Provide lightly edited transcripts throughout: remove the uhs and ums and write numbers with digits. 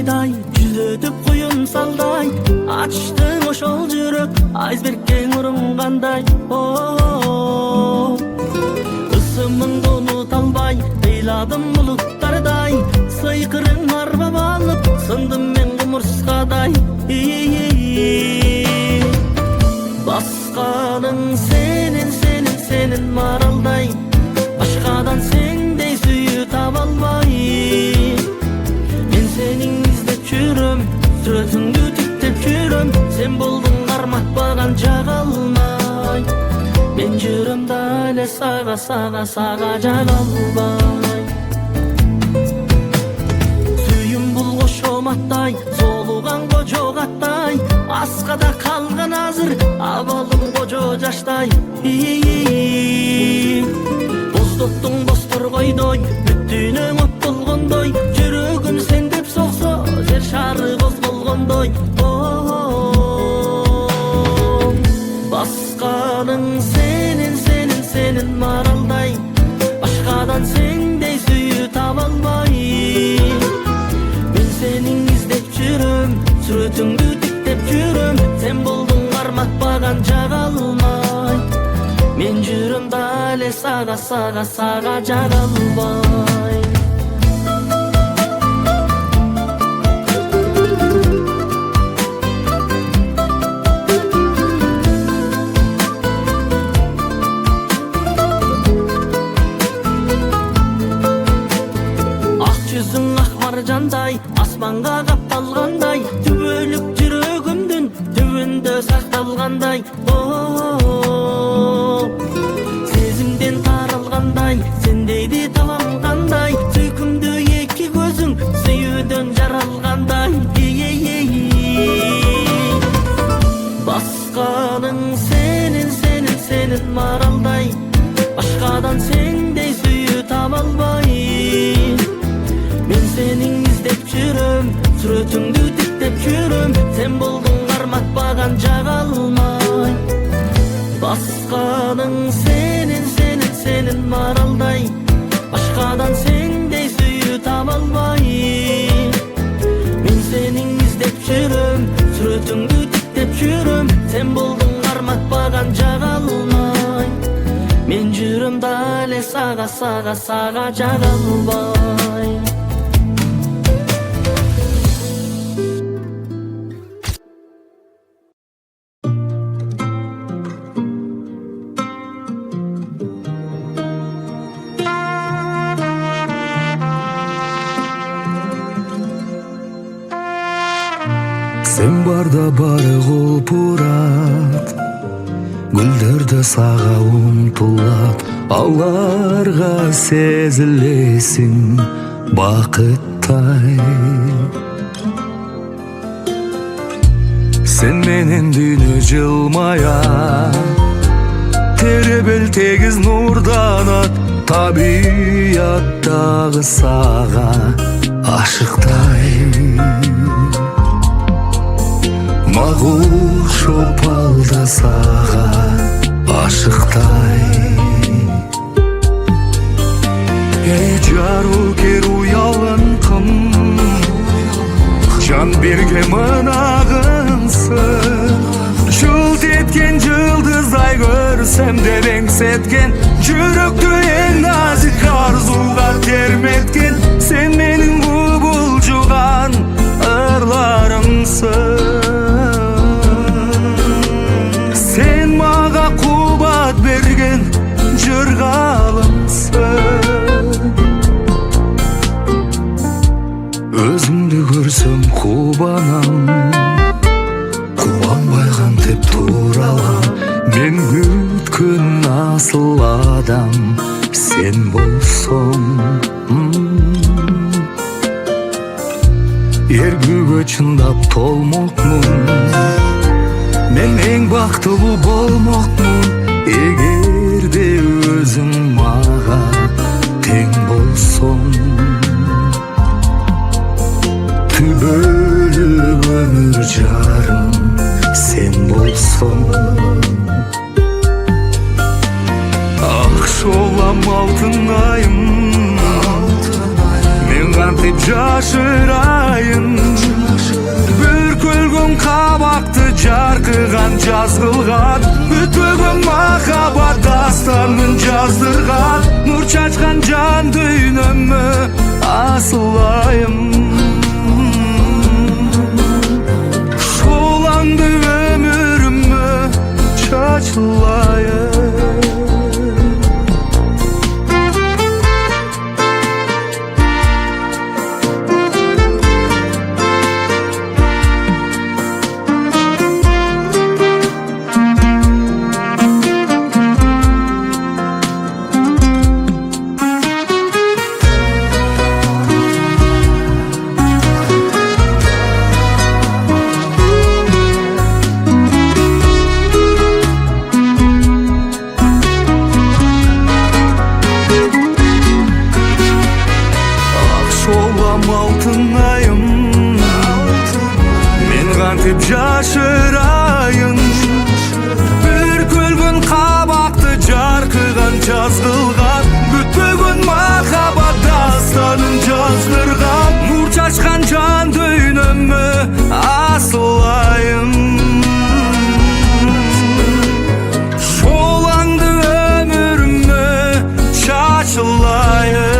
айдай, жүзөтүп куюн салдай, ачтың ошол жүрөк, айсбергке урungандай. Ысымыңды унута албай, ыйладым булуттардай, сыйкырың арбап алып, сындым мен кумурскадай. Басканың сенин маралдай, башкадан сендей сүйүү таба албай. Мен сенин издеп жүрөм, сүрөтүңдү тиктеп жүрөм, сен болдуң карматпаган жага алмай. Мен жүрөм да эле сага жага албай. Сүйүм бул кошоматтай, соолуган кожо каттай, аскада калган азыр абалым кожо жаштай. Боздоттуң бостор койдой, бүттүнөң от болгондой, жүрөгүм сен деп соксо, жер шары козголгондой. Басканың сенин маралдай, башкадан сендей сүйүү таба албай. Мен сенин издеп жүрөм, сүрөтүңдү тиктеп жүрөм, сен болдуң карматпаган жага алмай. Мен жүрөм да эле сага жага албай. Жандай, асманга капталгандай, түбөлүк жүрөгүмдүн түбүндө сакталгандай. Сезимден таралгандай, сендейди табам кандай, сүйкүмдүү эки көзүң сүйүүдөн жаралгандай. Басканың сенин маралдай, башкадан сендей сүйүү таба албай. Мен сенин издеп жүрөм, сүрөтүңдү тиктеп жүрөм, сен болдуң карматпаган жага алмай. Басканың сенин маралдай, башкадан сендей сүйүү таба албай. Мен сенин издеп жүрөм, сүрөтүңдү тиктеп жүрөм, сен болдуң карматпаган жага алмай. Мен жүрөм да эле сага жага албай. Sen barda бары кулпурат, гүлдөрдө сага умтулат, аларга сезилесиң бакыттай. Sen менен дүйнө жылмая, теребел тегиз нурданат, табияттагы сага ашыктай. Магуш опалда сага ашыктай. Эй жарукер уялган кым, жан берген мынагынсың. Жылт эткен жылдыздай көрсем деп эңсеткен, жүрөктү эң назик арзуга терметкен, сен менин кубулжуган ырларымсың. Sen maga kubat bergen jırgalımsın. Özümdü görsem kubanam, kubanbay kantep turalam. Men gütkün asıl adam sen bolsong. Ergüge çındap tolmokmun, men eң бактылуу болмокмун, эгерде өзүң мага тең болсоң. Түбөлүк өмүр жарым сен болсоң. Акшолам алтын айым, мен кантип жашырайын. бүткөлгөн кабакты жаркыган жазгылган бүтпөгөн махабат дастанын жаздырган нур чачкан жан дүйнөмө асылайым шолаңды өмүрүмө чачылайым жашырайын бүркөлгөн кабакты жаркыган жазгылган бүтпөгөн махабат дастанын жаздырган нур чачкан жан дүйнөмө асылайым шолаңды өмүрүмө чачылайым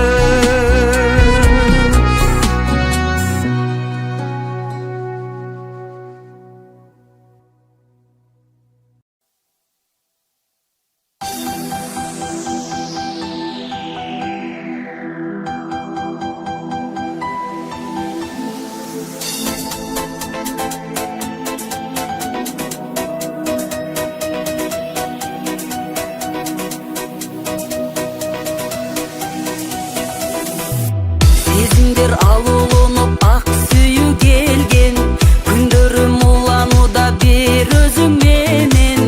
Сезимдер алууланып ак сүйүү келген күндөрүм уланууда бир өзүм менен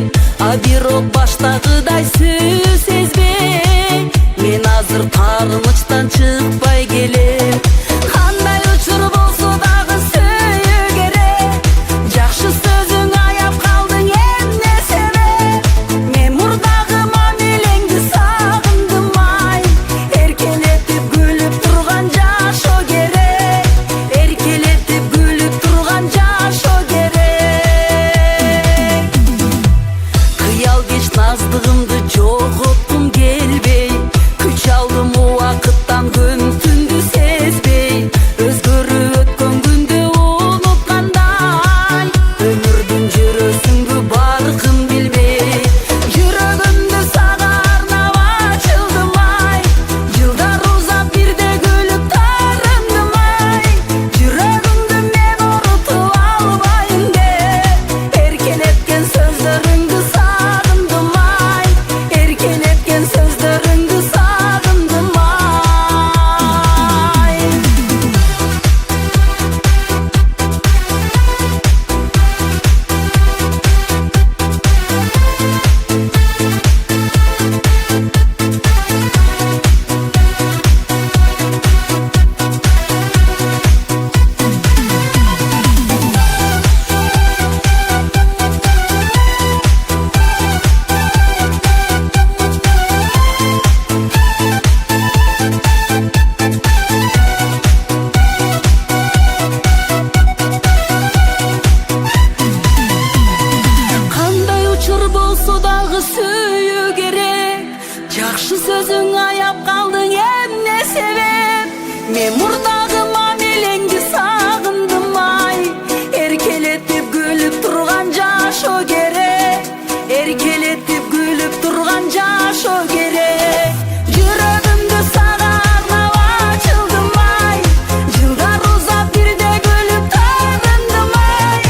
а бирок баштагыдай сүйүү сезбей мен азыр кармычтан чыкпай келем кандай учур болсо дагы сүйүү керек жакшы сөзүң аяп калдың эмне себеп мен мурдагы мамилеңди сагындым ай эркелетип күлүп турган жашоо керек эркелетип күлүп турган жашоо керек кыял кеч наздыгымды жоготкум келбей күч алдым убакыттан көмүктүмдү сезбей өзгөрүп өткөн күндү унуткандай өмүрдүн жүрөсүңгү баркын билбей жүрөгүмдү сага арнап ачылдым ай жылдар узап бирде күлүп тарындым ай жүрөгүмдү мен орутуп албайын деп эркелеткен сөздөрүңдү сагындым ай эркелеткен сөздөрүңдү сагындым ай кандай учур болсо дагы сүйүү керек жакшы сөзүң аяп калдың эмне себеп мен мурдагы мамилеңди сагындым ай эркелетип күлүп турган жашоо керек эркелетип күлүп турган жашоо керек жүрөгүмдү сага арнап ачылдым ай жылдар узап бирде күлүп тарындым ай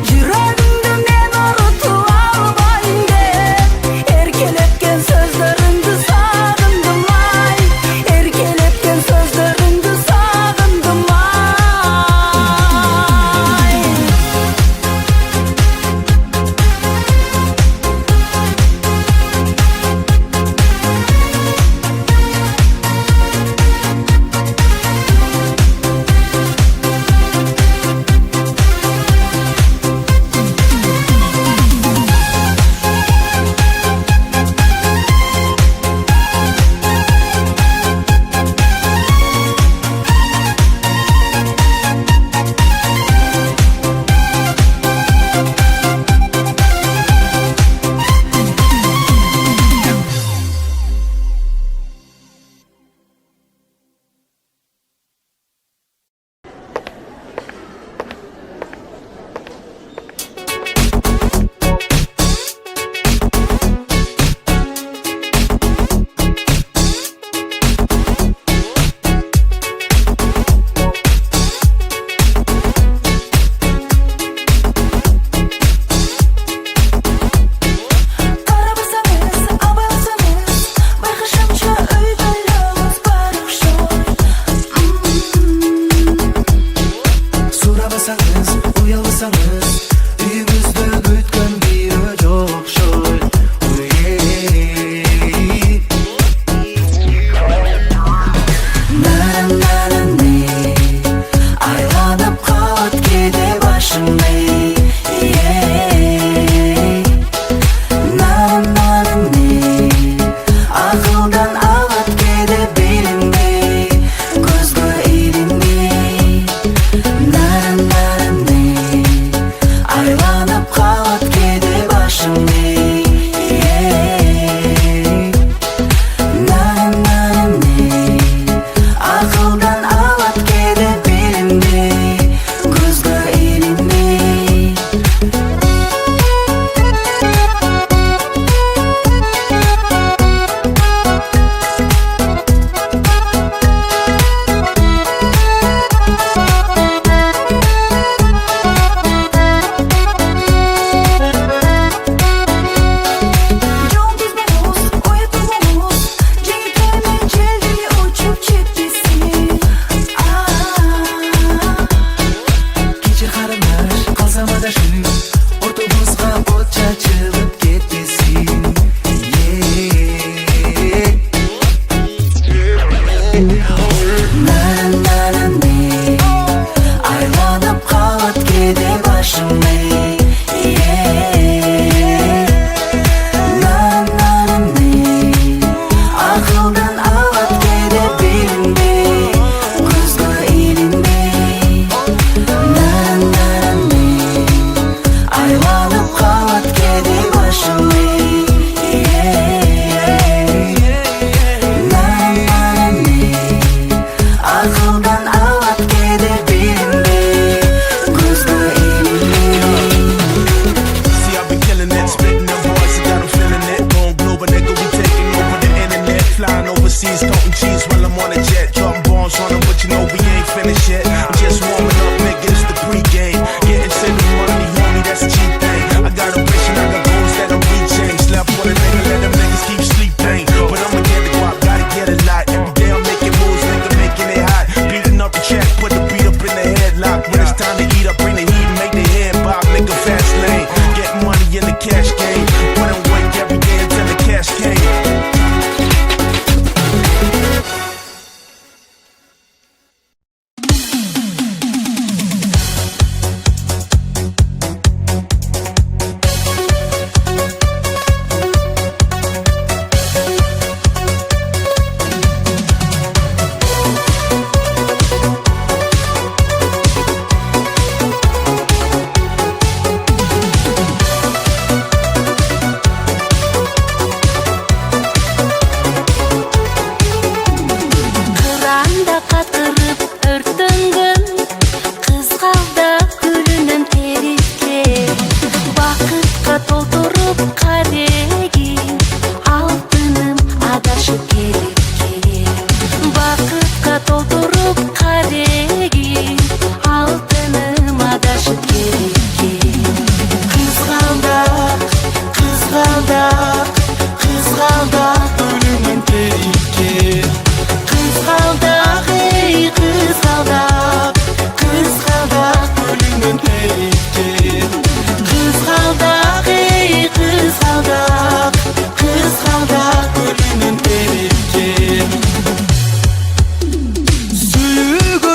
жүрөгүмдү мен орутуп албайын деп эркелеткен сөздөрүңдү сагындым ай эркелеткен сөздөрүңдү сагындым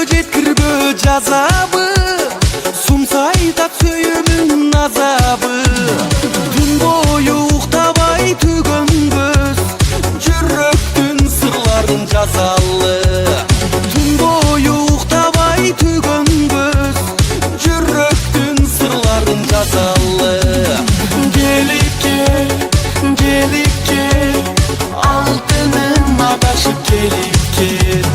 жеткирбө жазабы, сумсайдап сөйүмүн азабы. Түн бою уктабай түгөнбөз, жүрөктүн сырларын жазалы. Түн бою уктабай түгөнбөз, жүрөктүн сырларын жазалы. Келип кел, алтыным адашып келип кел.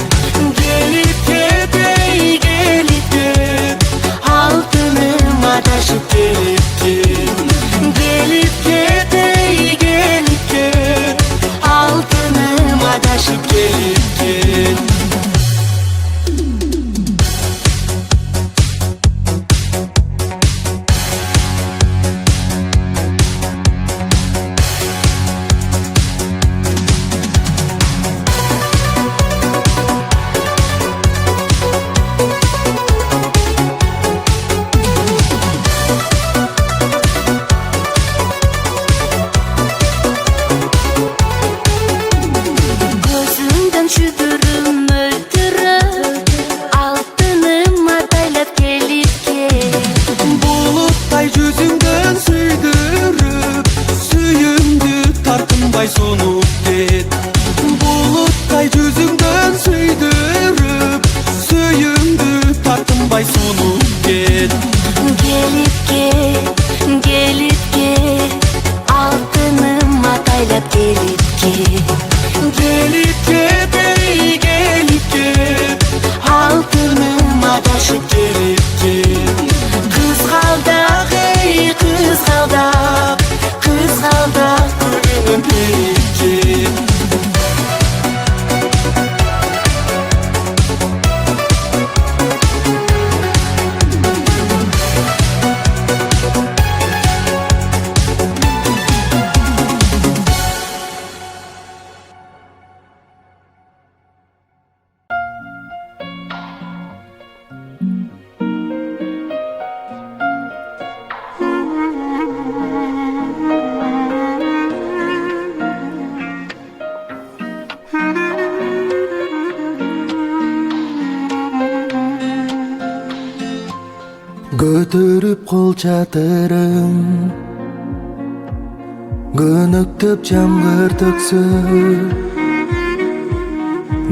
Келип кет, эй, келип кет, алтыным адашып келип кел. Келип кет, эй, келип кет, алтыным адашып келип кел. Көзүңдөн шүгүрүм өлтүрөп, алтыным атайлап келип кел. Булуттай жүзүңдөн сүйдүрүп, сүйүмдү тартынбай сунуп кет. Булуттай жүзүңдөн сүйдүрүп, сүйүмдү тартынбай сунуп кет. Келип кел, алтыным атайлап келип кел. Келип кет, эй, келип кет, алтыным адашып келип кет. Кызгалдак, эй, кызгалдак, Кызгалдак күнүм келип кет. Көтөрүп кол чатырым, көнөктөп жамгыр төксө,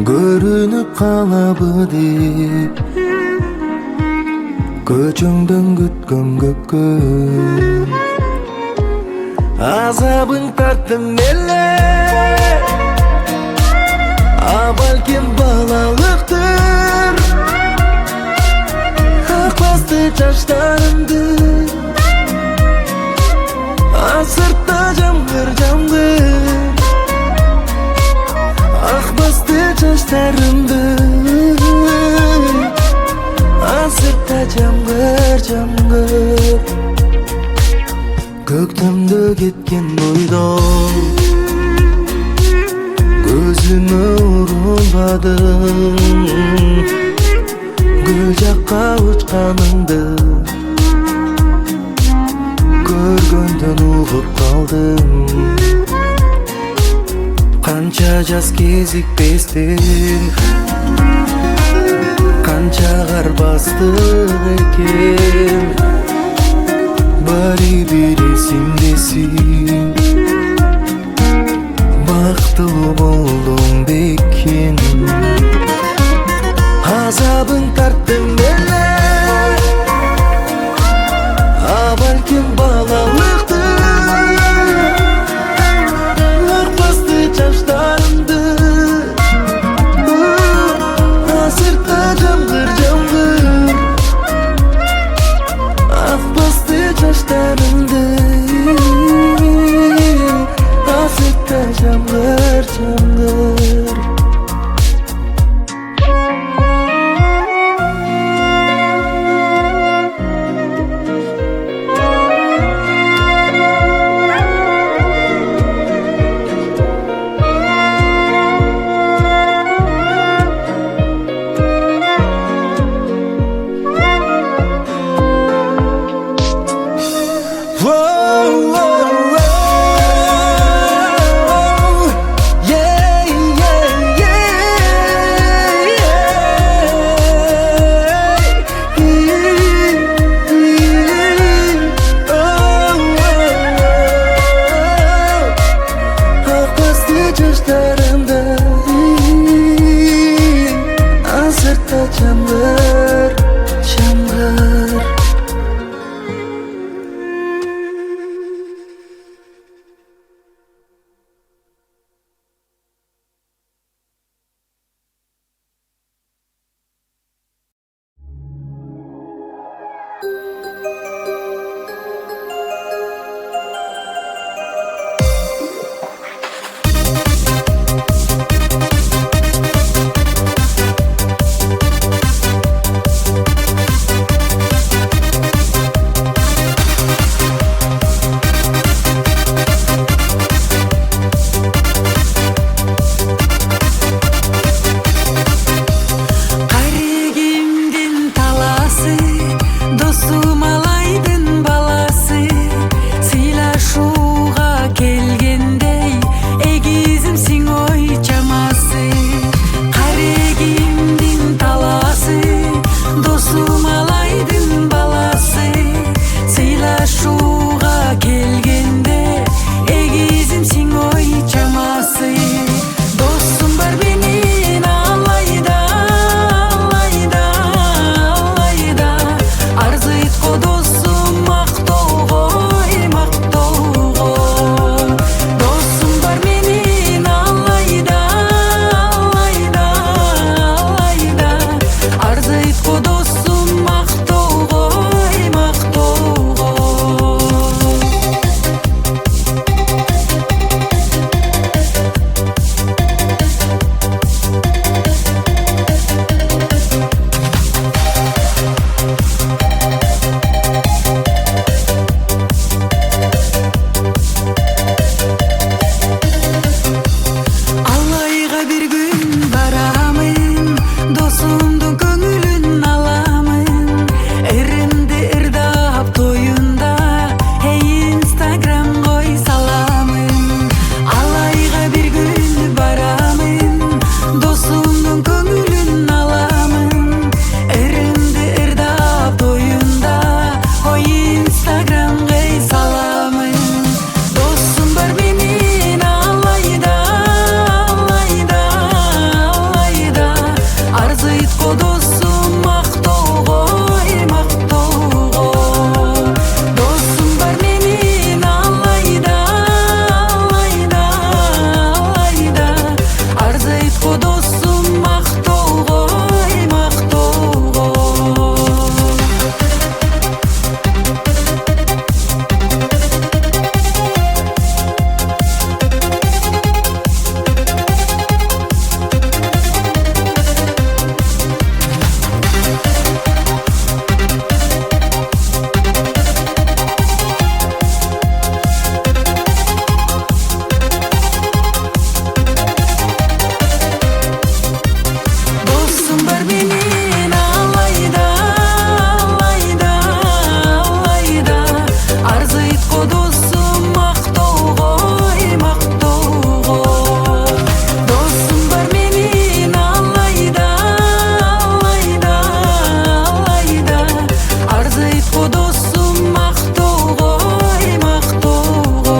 көрүнүп калабы деп, көчөңдөн күткөн көккө. Азабың тарттым эле, а балким балалыктыр. Акбасты жаштарымды, асыртта жамгыр. Акбасты жаштарымды, асыртта жамгыр. Көктөмдө кеткен бойдон, көзүмө урунбадым. Гүл жакка учканыңды көргөндөн угуп калдым. Канча жаз кезикпестен, канча кар бастык экен, баары бир эсимдесин. Бактылуу болдуң бекем, азабың тарттым эле, а балким балалыктыр. Акбасты жаштарымды, асыртта жамгыр. Акбасты жаштарымды, асыртта жамгыр. Jamg'ir, jamg'ir. Карегимдин таласы, досум алайдын баласы, сыйлашууга келгендей, эгизимсиң ой чамасы. Карегимдин таласы, досум алайдын баласы, сыйлашууга келгенде, эгизимсиң ой чамасы. Досум бар менин алайда, алайда, алайда, арзы айтко досум мактоого, мактоого. Досум бар менин алайда, алайда, алайда, арзы айтко досум мактоого, мактоого. Алайга бир күн барамын, досумдун көңүлүн аламын. Эримди ырдап тоюнда, Инстаграм кой саламын. Алайга бир күн барамын, досумдун көңүлүн аламын. Эримди ырдап тоюнда, Инстаграм кой саламын. Досум бар менин алайда, алайда, алайда, арзы айтко досум мактоого, мактоого. Досум бар менин алайда, алайда, алайда, арзы айтко досум мактоого, мактоого. Досум бар менин алайда, алайда, алайда, арзы айтко досум мактоого, мактоого. Досум бар менин алайда, алайда, алайда, арзы айтко досум мактоого, мактоого.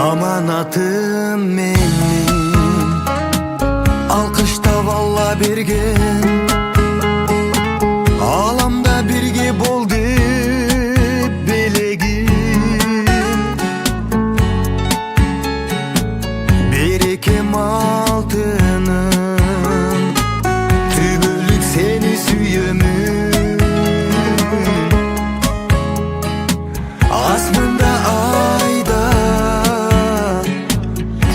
Amanatım menin, alkışta valla bergen. Alamda birge boldu belegin. Berekem altının, tübülük seni süyümün. Aslında ayda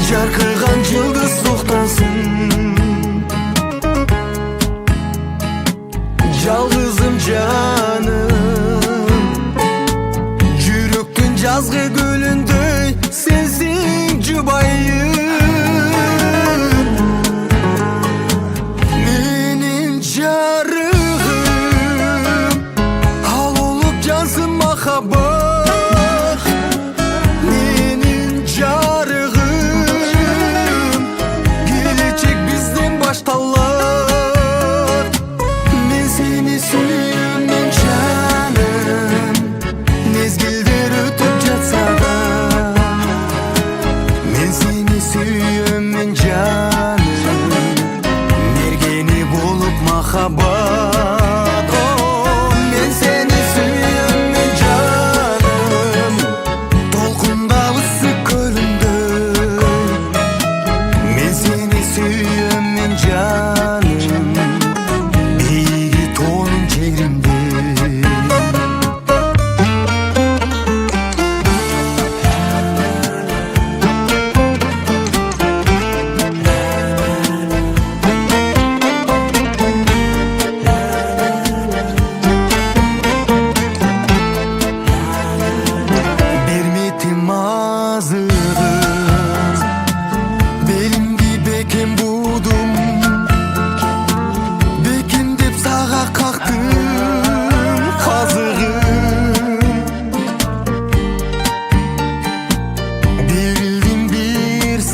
жарқырған жұлдыз тоқтасын. Жалғызым жаным, жүректің жазғы гүліндей сенсің жұбайым. Менің жарығым, ал болып жансın махаббат. Менің жарығым,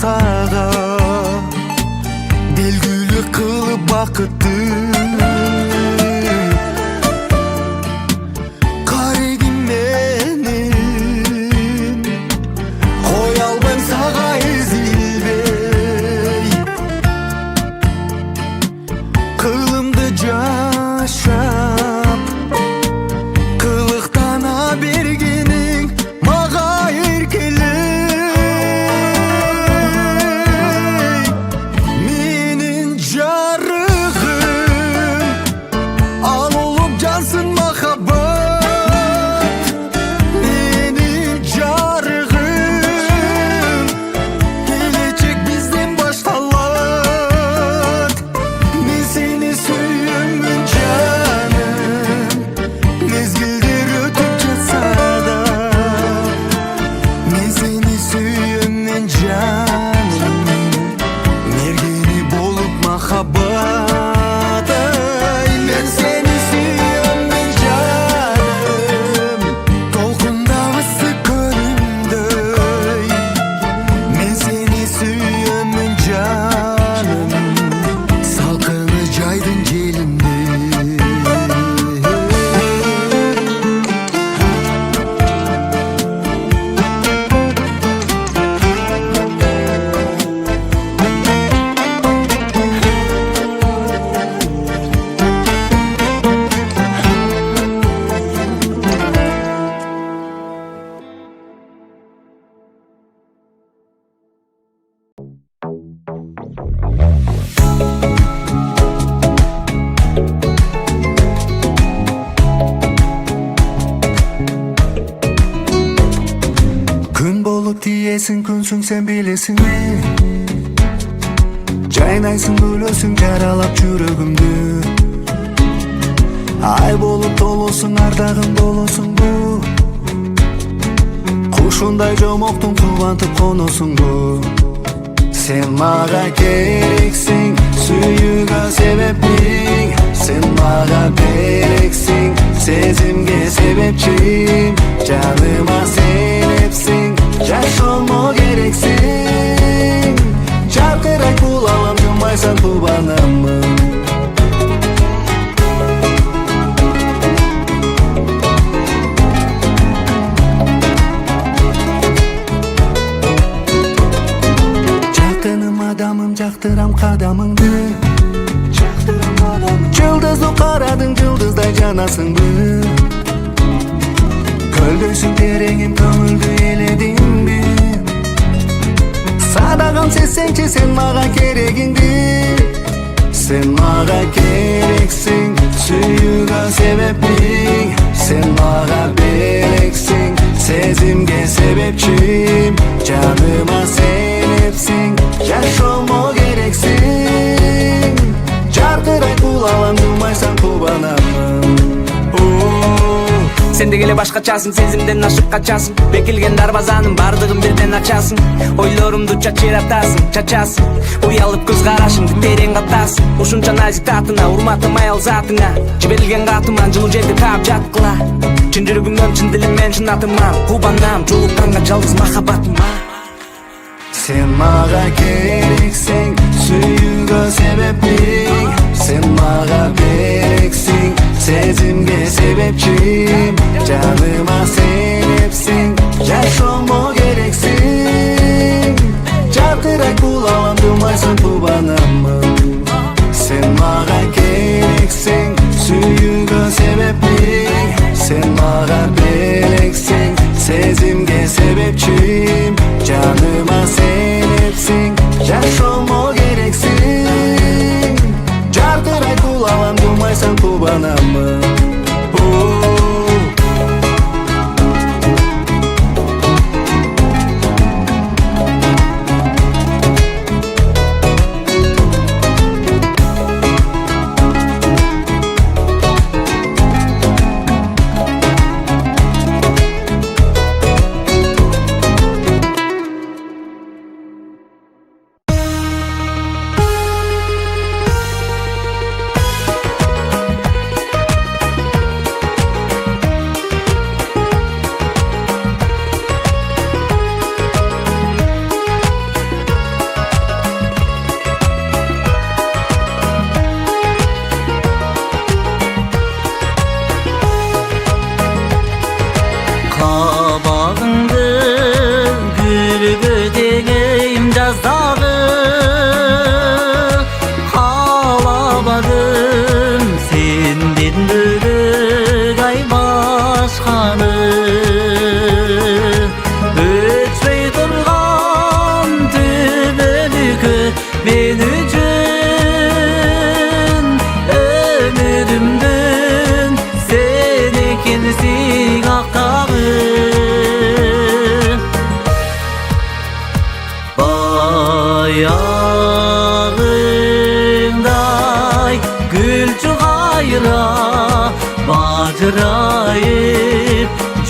сага белгилүү кылып бакытты карегим менен кое албайм сага эзилбей кылымды жашап кылыктана бергениң мага эркелей менин жарыгым ал улуп жансың махаббат менин жарыгым келечек бизден башталат мен сени сүйөмүн жаным мезгилдер өтүп жатса да мен сени сүйөмүн жаным мергени болуп махаббат мен сени сүйөмүн жаным толкундагы ысык көлүмдөй мен сени сүйөмүн жаным салкыны жайдын желиндей Күн болуп тиесиң күнсүң сен билесиңби жайнайсың күлөсүң жаралап жүрөгүмдү ай болуп толосуң ардагым болосуңбу кушундай жомоктун кубантып коносуңбу сен мага керексиң сүйүүгө себептиң сен мага берексиң сезимге себепчим жаныма сенепсиң жашоомо керексиң жаркырайт бул алам жумайсан тубанымын жакыным адамым жактырам кадамыңды жылдызды карадың жылдыздай жанасыңбы көлдөйсүң тереңим көңүлдү эледиңби садагам сезсеңчи сен мага керегиңди сен мага керексиң сүйүүгө себептиң сен мага берексиң сезимге себепчим жаныма сенепсиң жашоомо керексиң жаркырайт бул алам жумайсан кубанамын Сен дегеле башкачасың, сезимден ашып качасың Бекилген дарбазанын бардыгын бирден ачасың Ойлорумду чачыратасың, чачасың Уялып көз карашыңды терең катасың Ушунча назик татына, урматым аял затыңа Жиберилген катыман жылуу жерди таап жаткыла Чын жүрөгүмдөн, чын дилиммен, чын атыман Кубанам, жолукканга жалгыз махаббатыма Сен мага керексиң, сүйүүгө себептиң Сен мага берексиң, сезимге себепчим Жаныма сенепсиң, жашоомо керексиң Жаркырайт бул алам жумайсан тубанымын Сен мага керексиң, сүйүүгө себептиң Сен мага берексиң, сезимге себепчим Жаныма сенепсиң, жашоомо керексиң Жаркырайт бул алам жумайсан тубанымын men üçün ömürümdün sen ekensin aktagın bayağınday gül çuğayra bacırayıp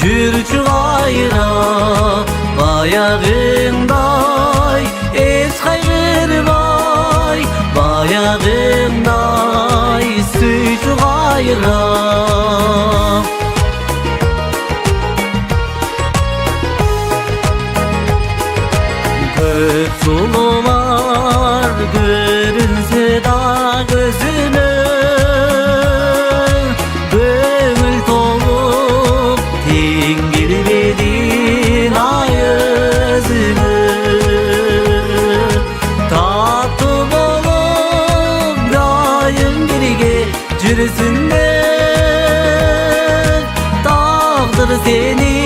jür çuğayra bayağınday hiç kaygırmay bayağınday süy çuğayra Kök sulular görünse da gözüne Gömül tolup tingirmedin ay özünü Tatlı bolup dayım birge jürsünler Tağdır seni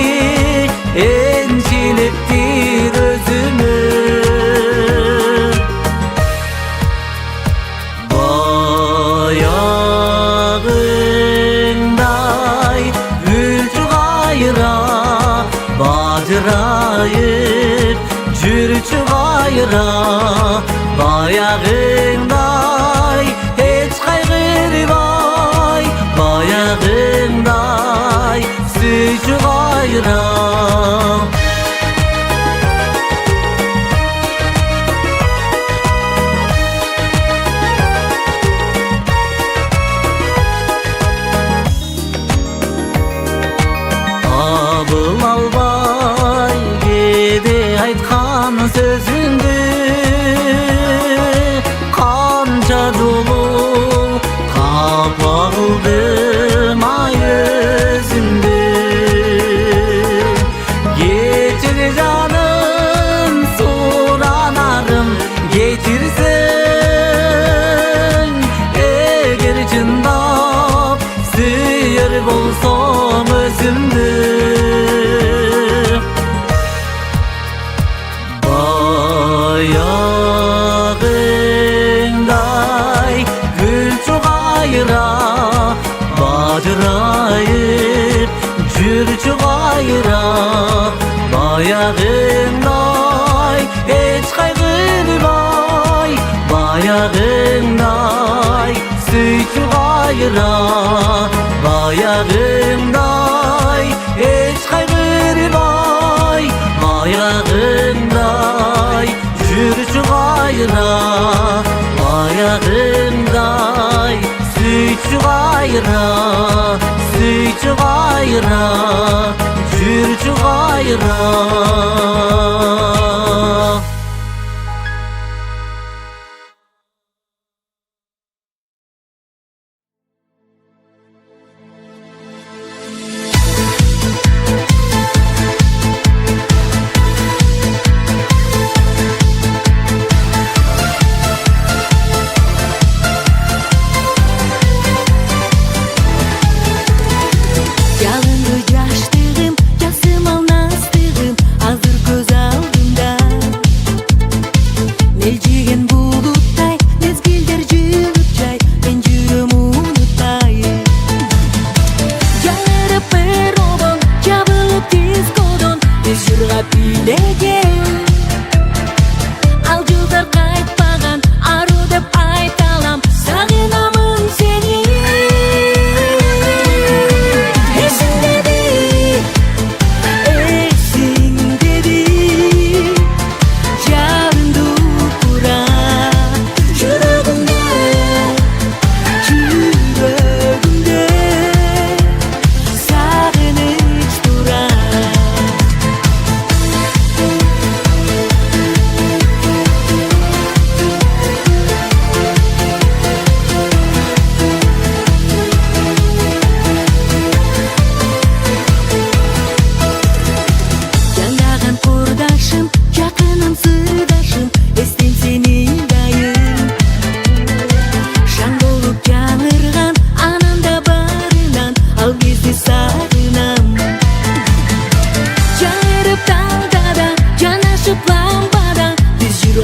ençilettir özümü Bayağınday gül çuğayra bacırayıp jür çuğayra Bayağınday hiç kaygırmay bayağınday süy çuğayra Abıl albay gede aytkan sözündü Kança dolu kapaldım ay özümdü Geçir canım soranarım getirsen Eğer cındap süyer bolsam özümdü Bayağınday gül çuğayra bacırayıp jür çuğayra Bayağınday hiç kaygırmay bayağınday süy çuğayra Bayağınday hiç kaygırmay bayağınday jür çuğayra Bayağınday süy çuğayra süy çuğayra jür çuğayra Yalındı yaştığım, yasım alnastığım Hazır göz aldımda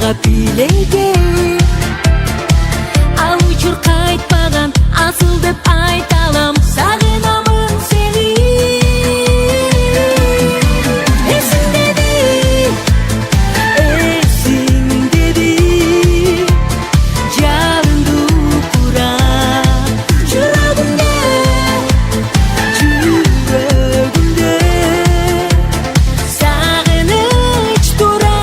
жырга бийлеген ал учур кайтпаган асыл деп айта алам сагынамын сени эсиңдеби жалынды кура жүрөгүмдө сагыныч тура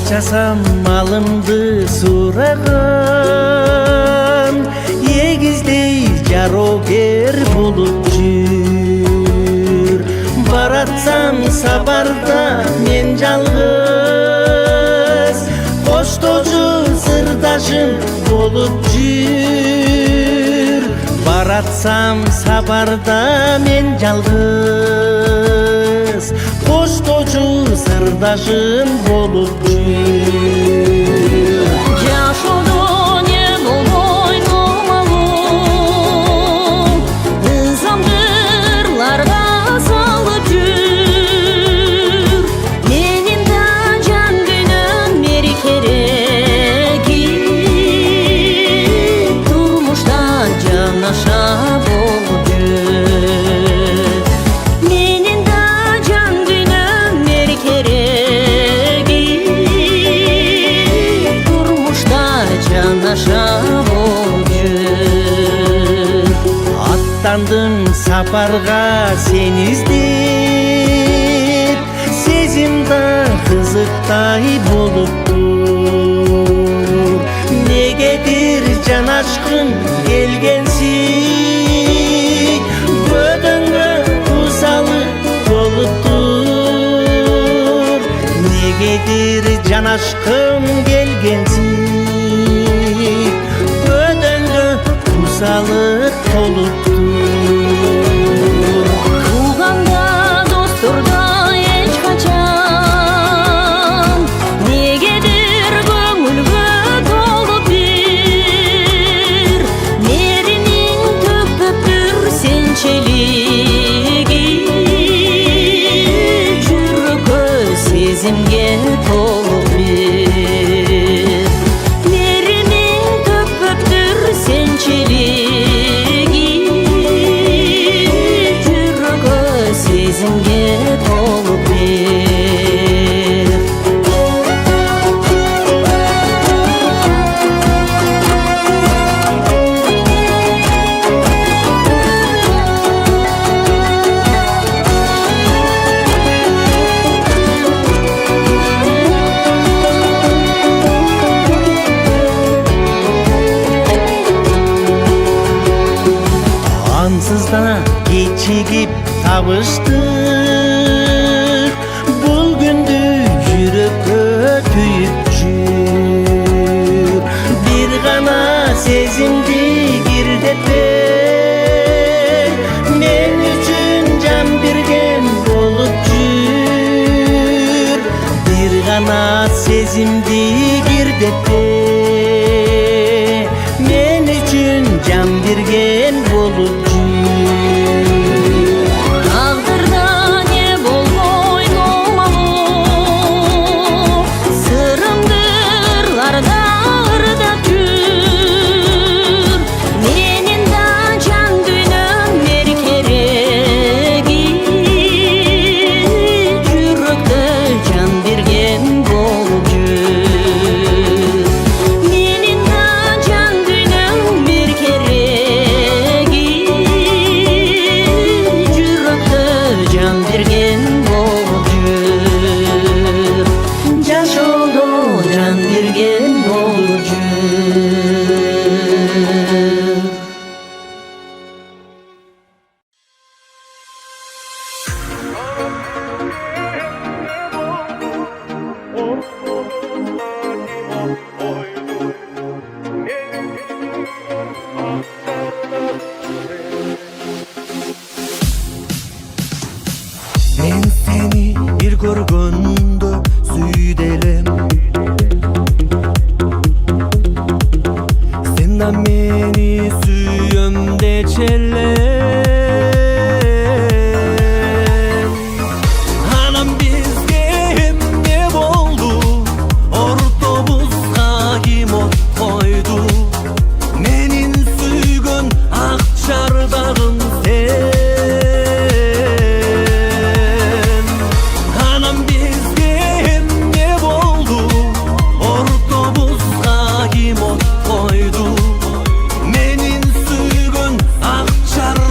качасам малымды сураган эгиздей жарогер болуп жүр баратсам сапарда мен жалгыз коштоочу сырдашым болуп жүр баратсам сапарда мен жалгыз коштоочу сырдашым болуп жүр жашоодо не болбой номалуу ызамдырларга салып жүр менин да жан дүйнөм мери кереги турмушта жанаша болуп жүр менин да жан дүйнөм мери кереги турмушта жанаша болуп жүр аттандым сапарга сени издеп сезим да кызыктай болуптур негедир жанашкым келгенсиң бөдөнгө кусалы болуптур негедир жанашкым келгенсиң бөдөнгө кусалык болуптур тууганда достордо эч качан негедир көңүлгө толуп бир мериниң төпөптүр сенчелиги жүрөккө сезимге толуп бир мериниң төпөптүр сенчелиги жүрөккө сезимге толуп бир ансыз да кечигип табыштык бул күндү жүрөккө түйүп жүр бир гана сезимди кирдетпей мен үчүн жан берген болуп жүр бир гана сезимди кирдетпей мен үчүн жан берген болуп жүр тагдырда не болбой номалуу сырымдырларда ырдап жүр менин да жан дүйнөм мери кереги жүрөктө жан берген болуп жүр менин да жан дүйнөм мери кереги жүрөктө жан берген болуп жүр жашоодо жан берген болуп жүр мен сени бир көргөндө сүйдү элем сен да мени сүйөм дечи элем анан бизге эмне болду ортобузга ким от койду менин сүйгөн ак чардагым сен анан бизге эмне болду ортобузга ким от койду менин сүйгөн ак чардагым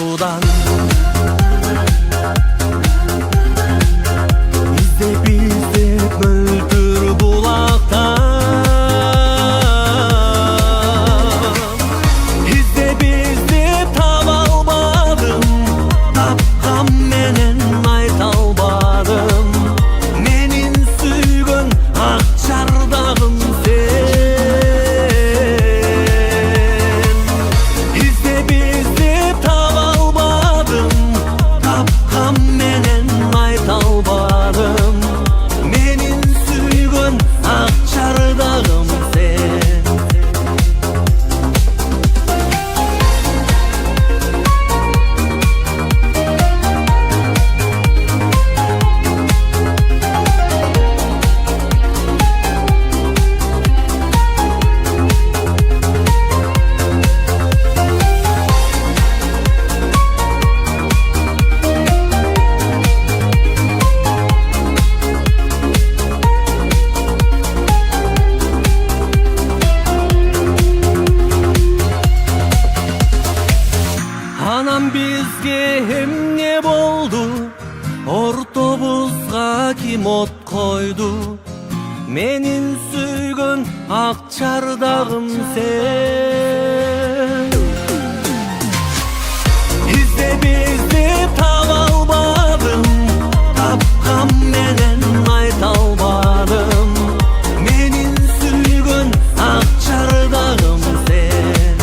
sudan İzdep izdep mөлдір bulaktan İzdep izdep taба almadım Tapkam menen ayta almadım Menin süygön ak çardağım sen İzdep izdep taба almadım Tapkam menen ayta almadım Menin süygön ak çardağım sen Anam bizge emne boldu Ortobuzga kim ot koydu Menin süygön ak çardağım sen İzdep izdep taба almadım Tapkam menen ayta almadım Menin süygön ak çardağım sen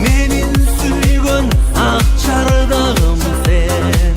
Menin süygön ak çardağım sen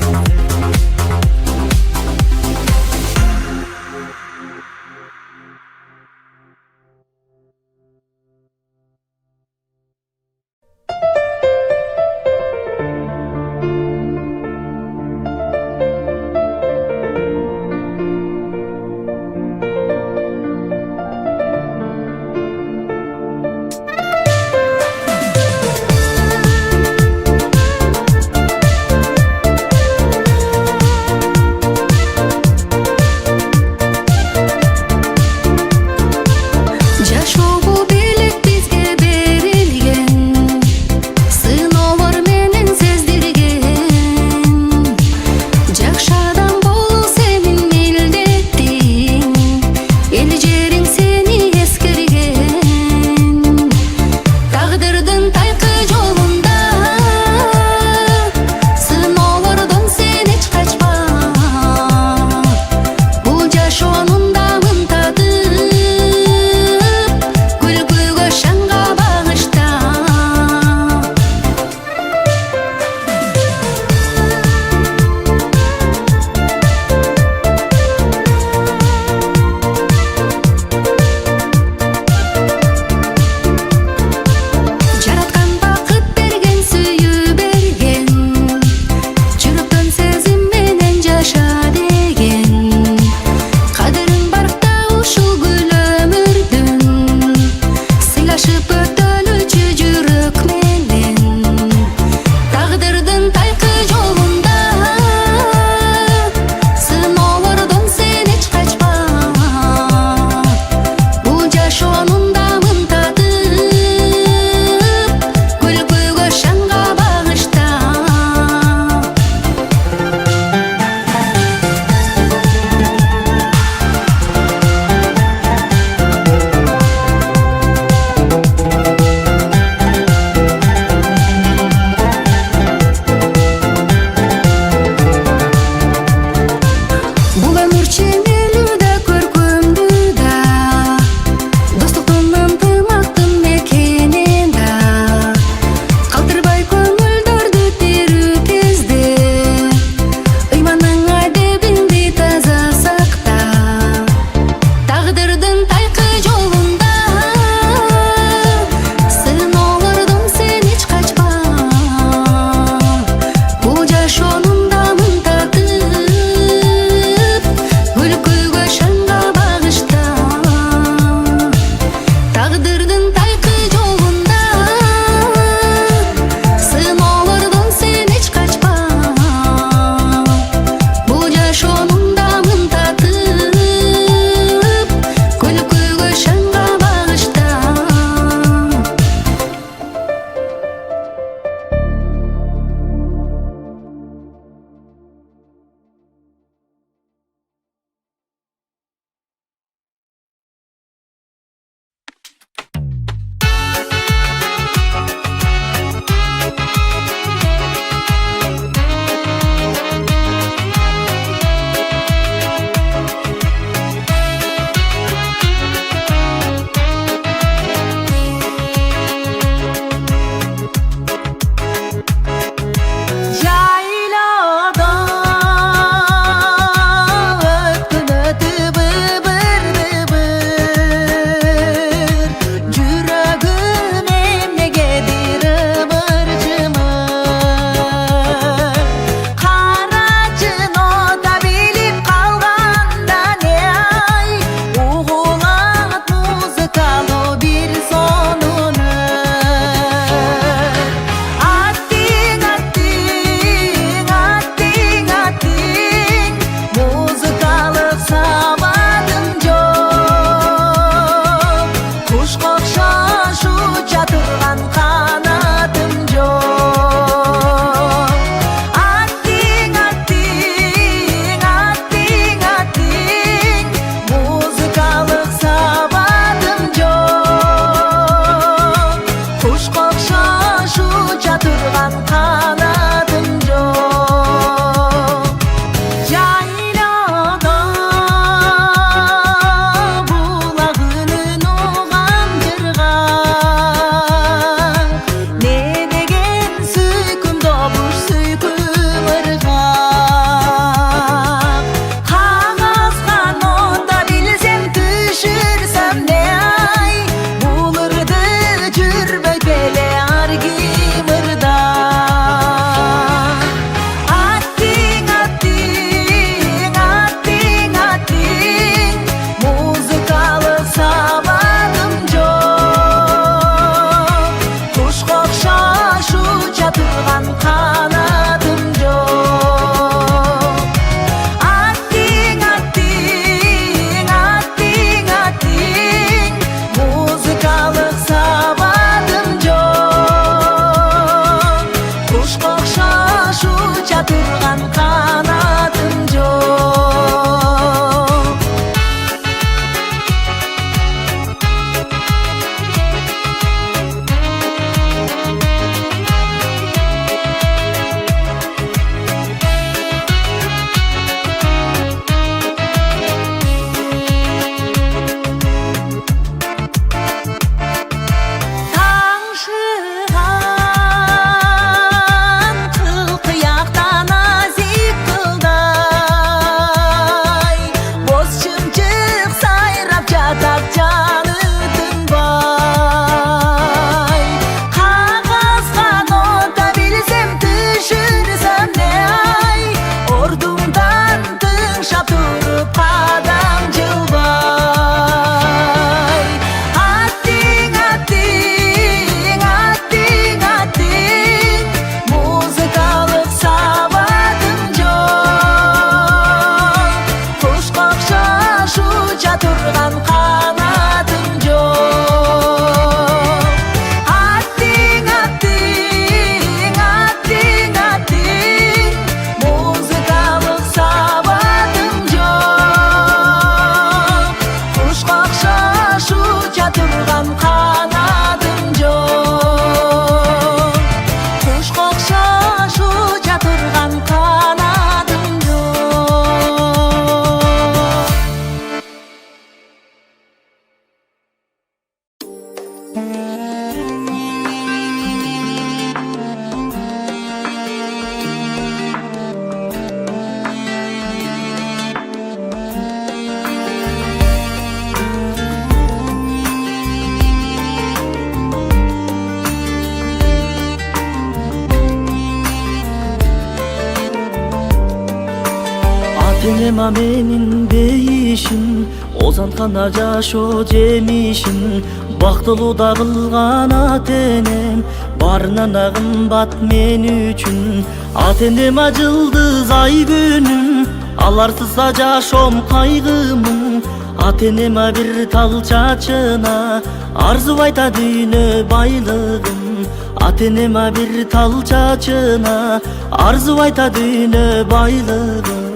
Ата-энема менин дейишин, озантканда жашоо жемишин, бактылуу да кылган ата-энем баарынан кымбат мен үчүн. Ата-энема жылдыз ай күнүм, аларсызда жашоом кайгымын. Ата-энема бир тал чачына арзып айтат дүйнө байлыгын. Ата-энема бир тал чачына арзып айтат дүйнө байлыгын.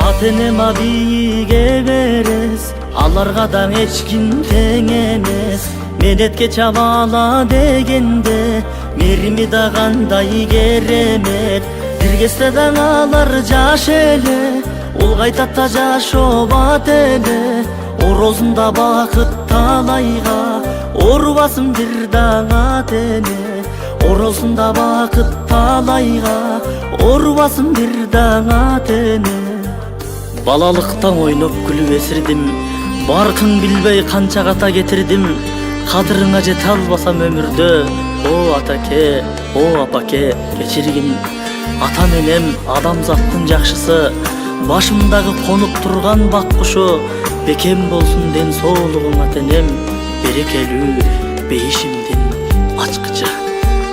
Ата-энема бийиге берес, аларга да эч ким тең эмес. Менетке чабала дегенде мерими да кандай керемет. Биргесте да алар жаш эле, улгайтат да жашообат эле. Орозунда бакыт талайга, орубасын бир даңа тене. Орозунда бакыт талайга, орубасын бир даңа тене. Балалыктан ойноп күлүп эсирдим, баркын билбей канча ката кетирдим. Кадырыңа жете албасам өмүрдө, о атаке, о апаке, кечиргин. Атам энем адамзаттын жакшысы, башымдагы конуп турган бак кушу. Бекем болсун ден соолугуң ата-энем, берекелүү бейишимдин ачкычы.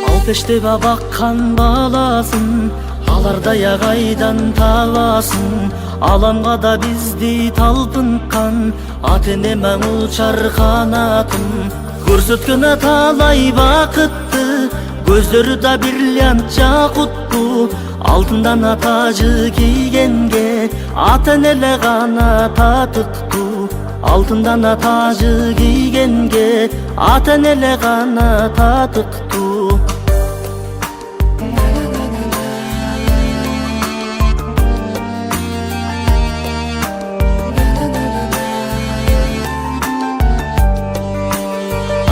Алпештеп баккан баласын, алардай агайдан табасын. Аламга да бизди талпынткан ата-энеме учар канатын. Көрсөткөн талай бакытты, көздөрү да бриллиант жакуттуу. Алтындан тажы кийгенге ата-энеле гана татыктуу. Алтындан тажы кийгенге ата-энеле гана татыктуу.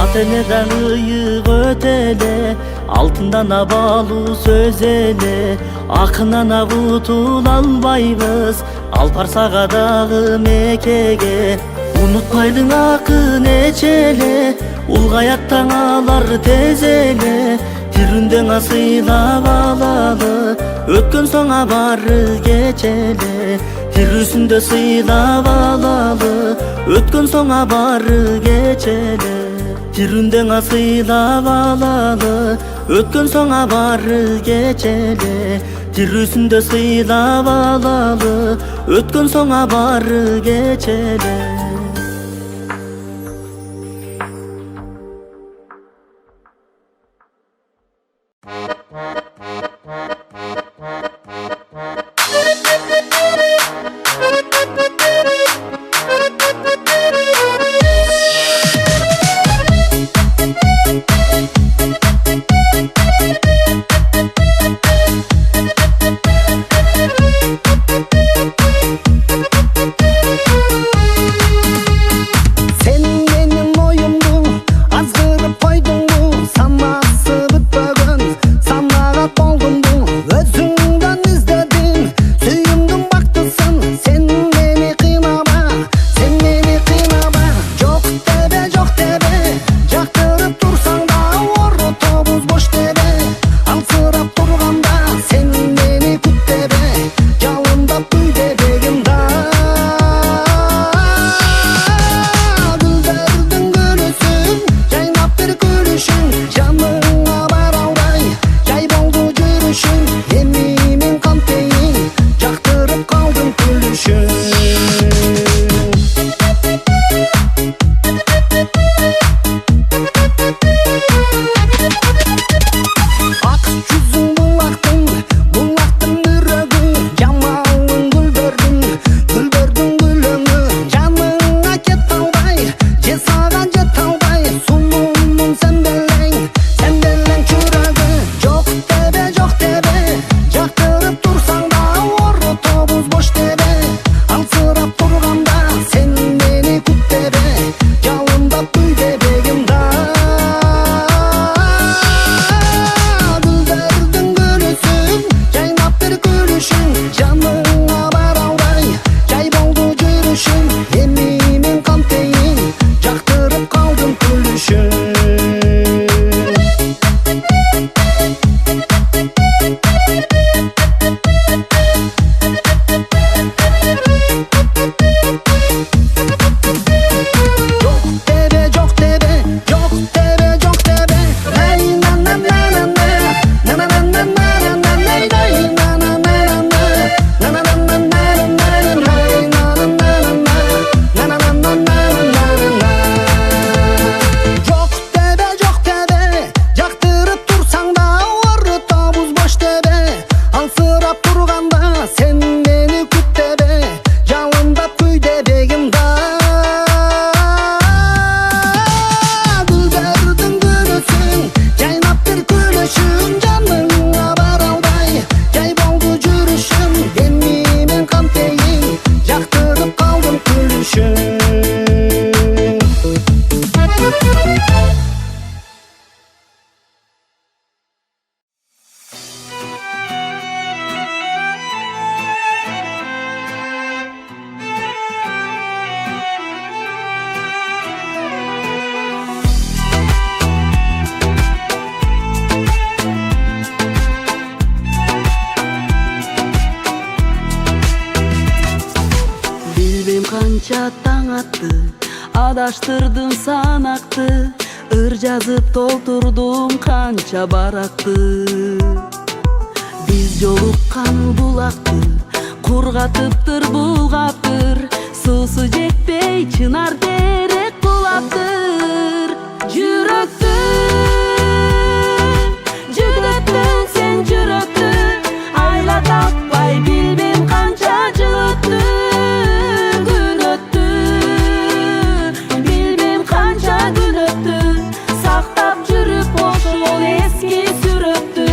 Ата-энеден ыйык өтеле, алтындан абалуу сөз эле. Акынан утула албайбыз, алпарсага дагы мекеге. Унутпайдың акын эч эле, улгаяктан алар тез эле. Тирүндөн сыйлап алалы, өткөн соң бары кечеле. Тирүүсүндө сыйлап алалы, өткөн соң бары кечеле. Тирүндөн сыйлап алалы, өткөн соң бары кечеле. Тирүүсүндө сыйлап алалы, өткөн соң бары кечеле. канча таң атты, адаштырдым санакты, ыр жазып толтурдум канча баракты. Биз жолуккан булакты кургатыптыр, булгаптыр, суусу жетпей чынар терек кулаптыр. Жүрөктү жүгдөттүң сен жүрөктү, айла таппай билбейм канча жыл өттү. Күн өттү, билбейм канча күн өттү, сактап жүрүп ошол эски сүрөттү.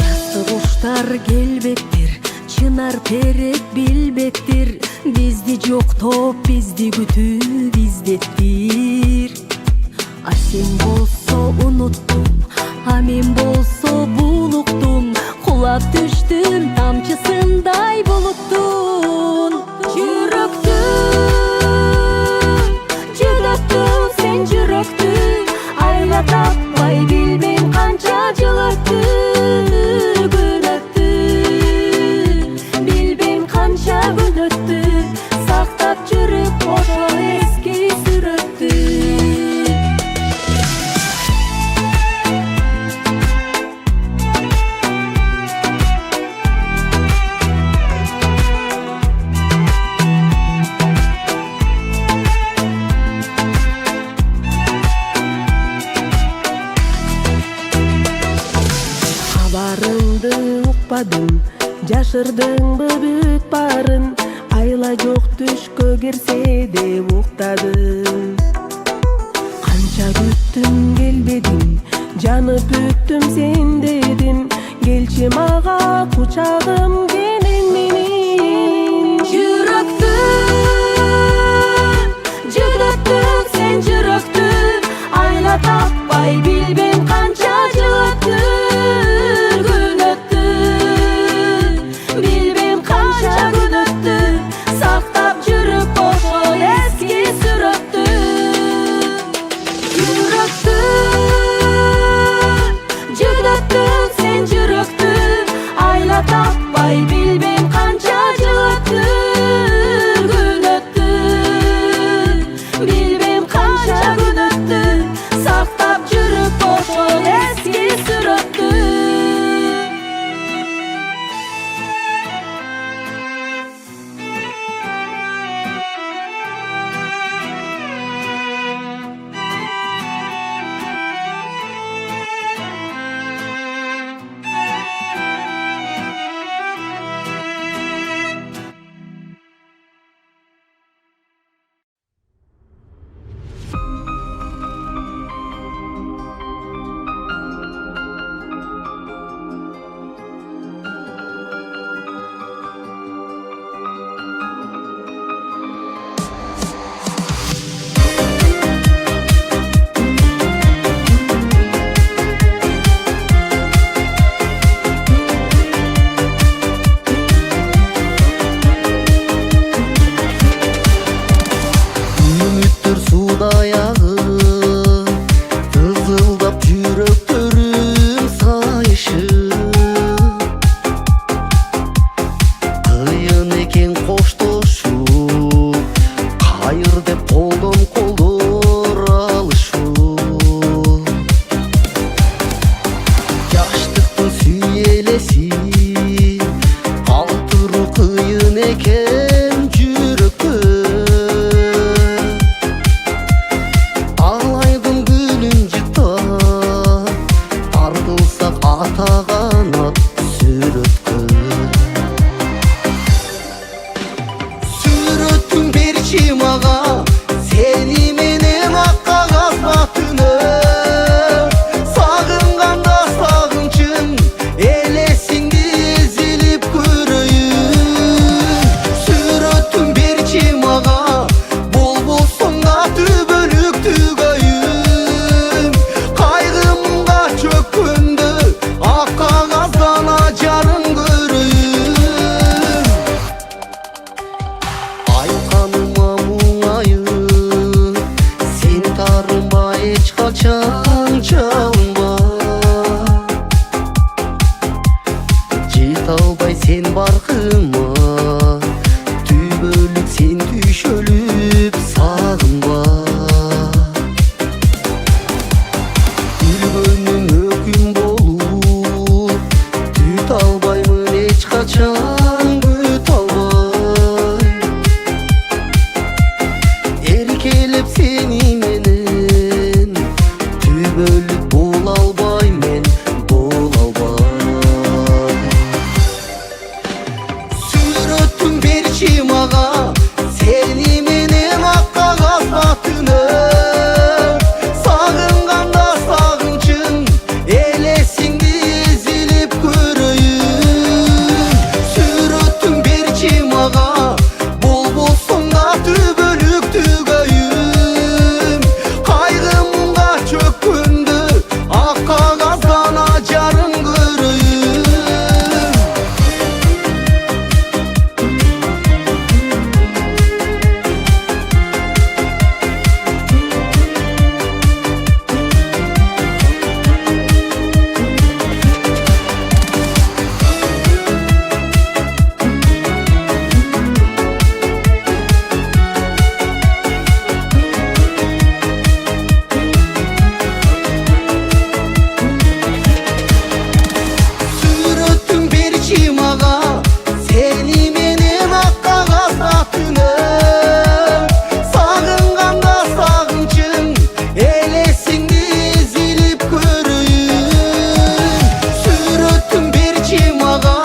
Жасы куштар келбектир, чынар терек билбектир, бизди жоктоп бизди күтүү биздеттир. А сен болсо унуттум, а мен болсо булуктум, кулап түштүм тамчысындай булуттун. Жүрөктү жүгдөттүң сен жүрөктү, айла таппай билбейм канча жыл өттү. Күн өттү, билбейм канча күн өттү, сактап жүрүп ошол эски сүрөттү. Кабарыңды укпадым, жашырдыңбы бүт барын, айла жок түшкө кирсе деп уктадым. Канча күттүм келбедиң, жанып бүттүм сен дедиң, келчи мага кучагым кенен менен. Жүрөктү жүгдөттүң сен жүрөктү, айла таппай билбейм канча жыл өттү. Күн өттү, билбейм канча күн өттү, сактап жүрүп ошол эски сүрөттү. Жүрөктү жүгдөттүң сен жүрөктү, айла таппай билбейм канча жыл өттү. Күн өттү, билбейм канча күн өттү, сактап жүрүп ошол эски сүрөттү. Үміттер судай ағып, тызылдап жүректерім сайышып. Қиын екен қошташу, қайыр деп қолдан қолдар алышу. Жаштықтың сүйелесі, қалтыру қиын екен жүректі. Алайдың гүлін жыттап, тартылсақ атағанат сүрөткө. Сүрөттүң берчи мага, сени менен ак кагаз батынып. Сагынганда сагынчым, элесиңди эзилип көрөйүн. Сүрөттүң берчи мага, болбосоң да түбөлүк түгөйүн. Кайгымга чөккөндө, ак кагаздан ажарын көрөйүн. Айтканыма муңайып, сен тарынба эч качан жалынба. Жете албай сен баркыма, качан күт албай эркелеп сени менен түбөлүк боло албайм мен, боло албайм. Сүрөтүң берчи мага сени менен ак кагаз батына, сагынганда сагынчың элесиңди эзилип көрөйүн. Сүрөтүң берчи мага болбосоң да түбөлүк түгөйүн. Кайгымга чөккөндө ак кагаздан ажарын көрөйүн. Сүрөтүң берчи мага сени менен ак кагаз батына, сагынганда сагынчың элесиңди эзилип көрөйүн. Сүрөтүң берчи мага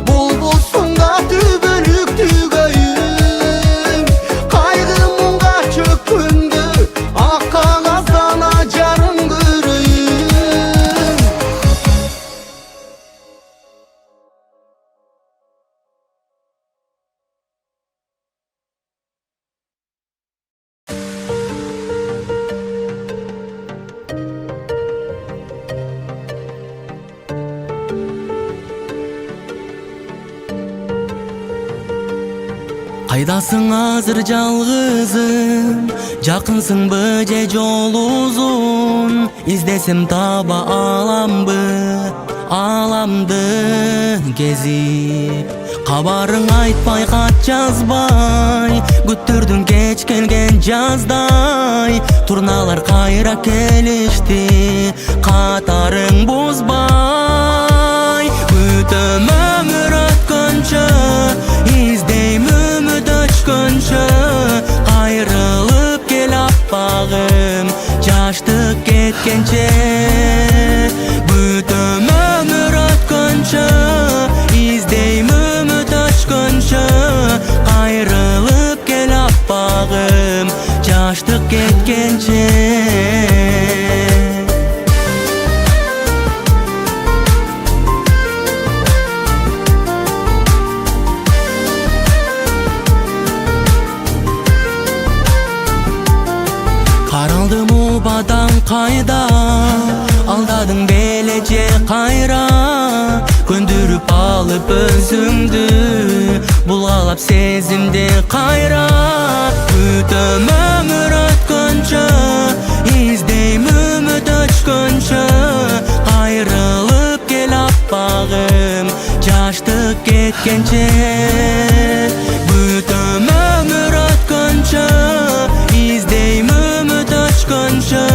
болбосоң да түбөлүк түгөйүн. Кайгымга чөккөндө ак кагаздан ажарын көрөйүн. Кайдасың азыр жалгызым, жакынсыңбы же жол узун? Издесем таба аламбы, аламды кезип. Кабарың айтпай, кат жазбай, күттүрдүң кеч келген жаздай. Турналар кайра келишти, катарың бузбай. Күтөм өмүр өткөнчө, издейм үмүт өчкөнчө. Кайрылып кел аппагым, жаштык кеткенче. Күтөм өмүр өткөнчө, издейм үмүт өчкөнчө. Кайрылып кел аппагым, жаштык кеткенче. Каралдым убадан кайда, алдадың бележе кайра. Көндүрүп алып өзүңдү, булгалап сезимди кайра. Күтөм өмүр өткөнчө, издейм үмүт өчкөнчө. Кайрылып кел аппагым, жаштык кеткенче. Күтөм өмүр өткөнчө, издейм үмүт өчкөнчө.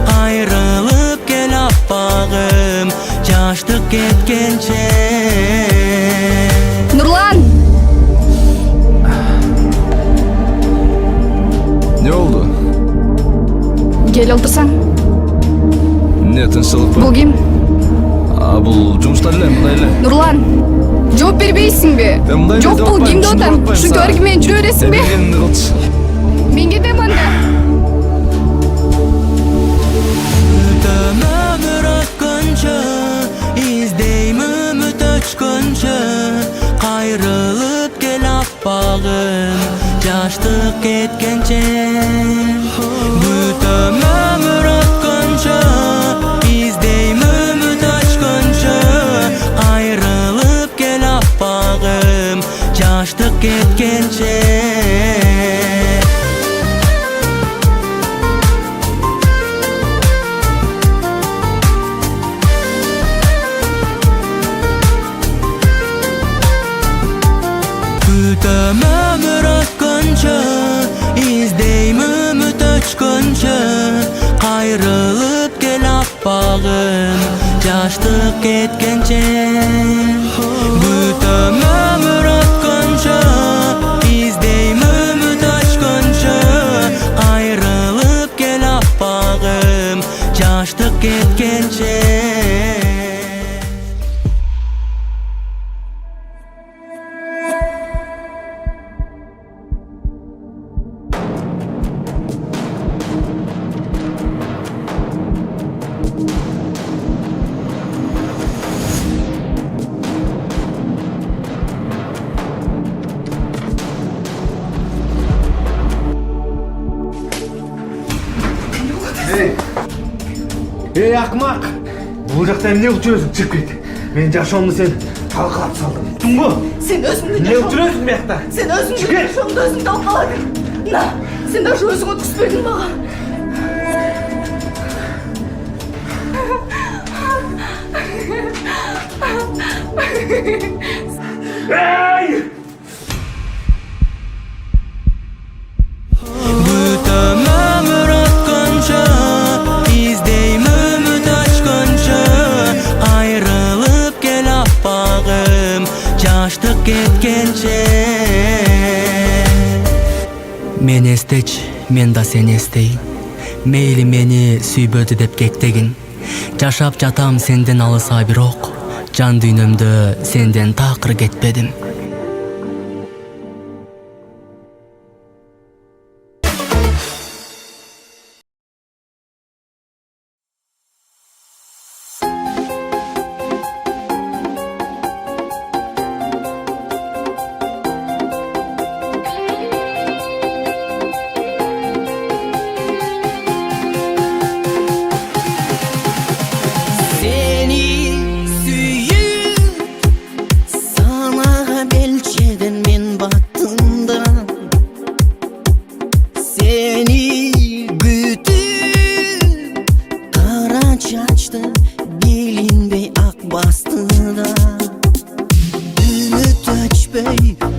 Кайрылып кел аппагым, жаштык кеткенче. Нурлан! Ne oldu? Gel otursan. Ne tınçılık Bu var? kim? Bu жұмыстар эле, мындай эле. Нурлан! Жооп бербейсиңби? мындай эле Жок, деп бул атпайм, кимди түшүнүп атам? атпайм Ушинтип сага. эркин менен жүрө бересиңби? Бергенди кылчы. Мен кетем анда. Күтөм өмүр өткөнчө, издейм үмүт өчкөнчө. Кайрылып кел аппагым, жаштык кеткенче. Күтөм өмүр өткөнчө, издейм үмүт өчкөнчө. Кайрылып кел аппагым, жаштык кеткенче. Күтөм өмүр өткөнчө, издейм үмүт өчкөнчө. Кайрылып кел аппагым, жаштык кеткенче. Күтөм Ey акмак, бул жакта эмне кылып жүрөсүң? Чыгып кет. Мен жашоомду сен талкалап салдым. Уктуңбу? Sen özüngdü Эмне кылып жүрөсүң биякта? Sen özüngdü yaşamda özüngdü alkaladın. Na, sen de şu özüngü tuspedin bana. Ey! Bütem ömür atkanca, izdeyim ümit açkanca. Ayrılıp gel apağım, yaştık ketkençe. Men esteç, men da sen esteyin. Meyli meni süybödü dep kektegin. Жашап жатам сенден алыса бирок, жан дүйнөмдө сенден такыр кетпедим.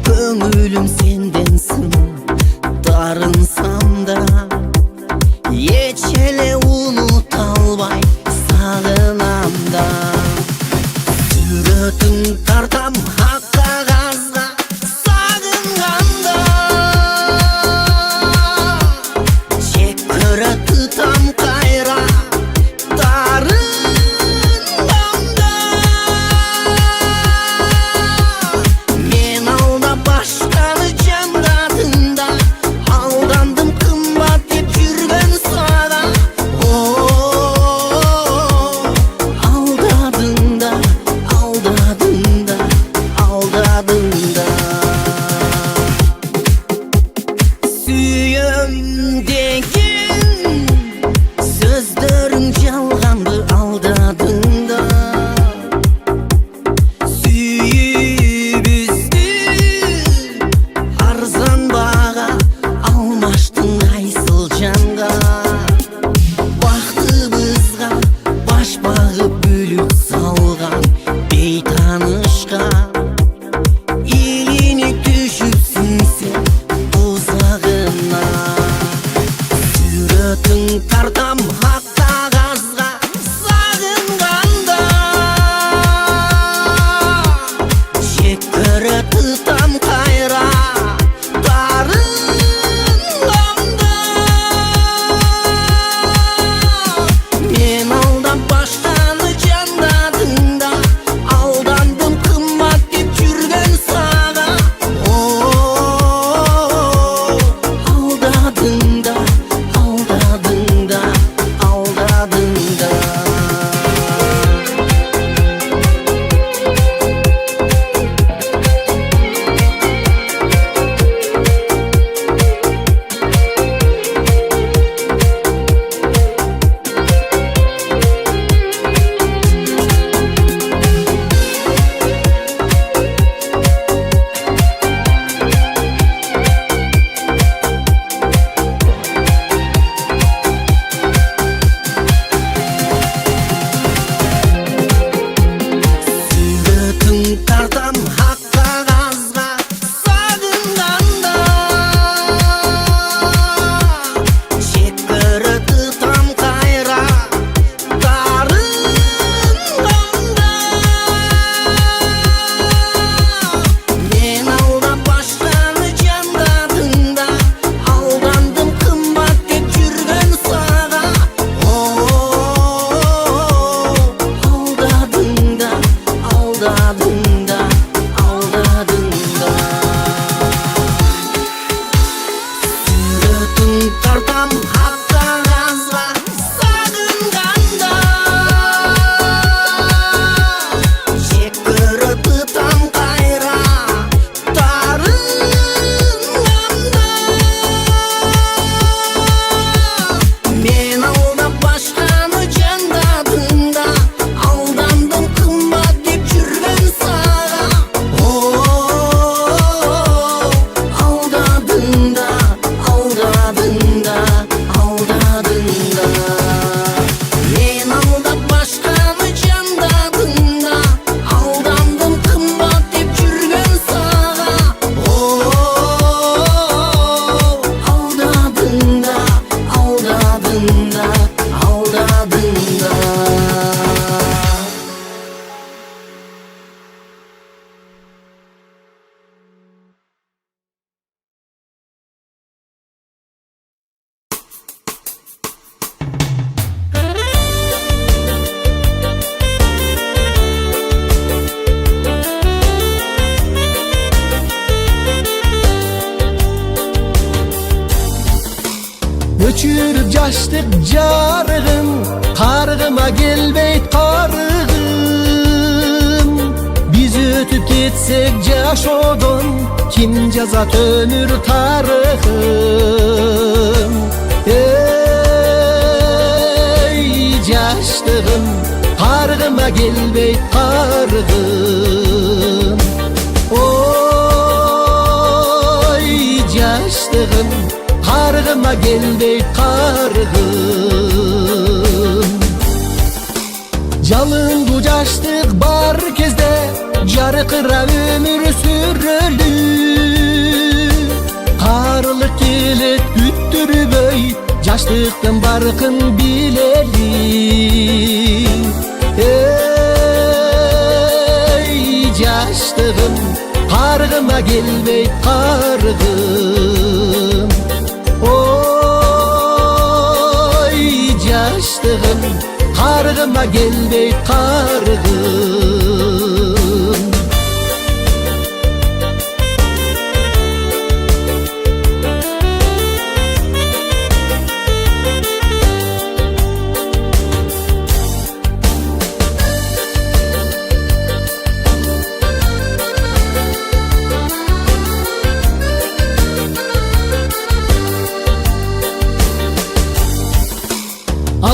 Köngülüm senden darınsam da Yeçele unut albay sağınam da Sürötün tartam hakka gazda sağınganda Çek köre tutam kayra darındamda Men alda başkanı cemradında Aldandım kımbat dep жүргөн sada Aldadın da, aldadın da, жаштык жарыгым, каргыма келбейт карыгым. Биз өтүп кетсек жашоодон, ким жазат өмүр тарыхын? Эй, жаштыгым, каргыма келбейт карыгым. Ой, жаштыгым, каргыма келбейт карыгым. Жалындуу жаштык бар кезде жаркырап өмүр сүрөлү. Карылык келет күттүрбөй, жаштыктын баркын билели. Эй, жаштыгым, каргыма келбейт карыгым. Ой, жаштыгым, каргыма келбейт карыгым.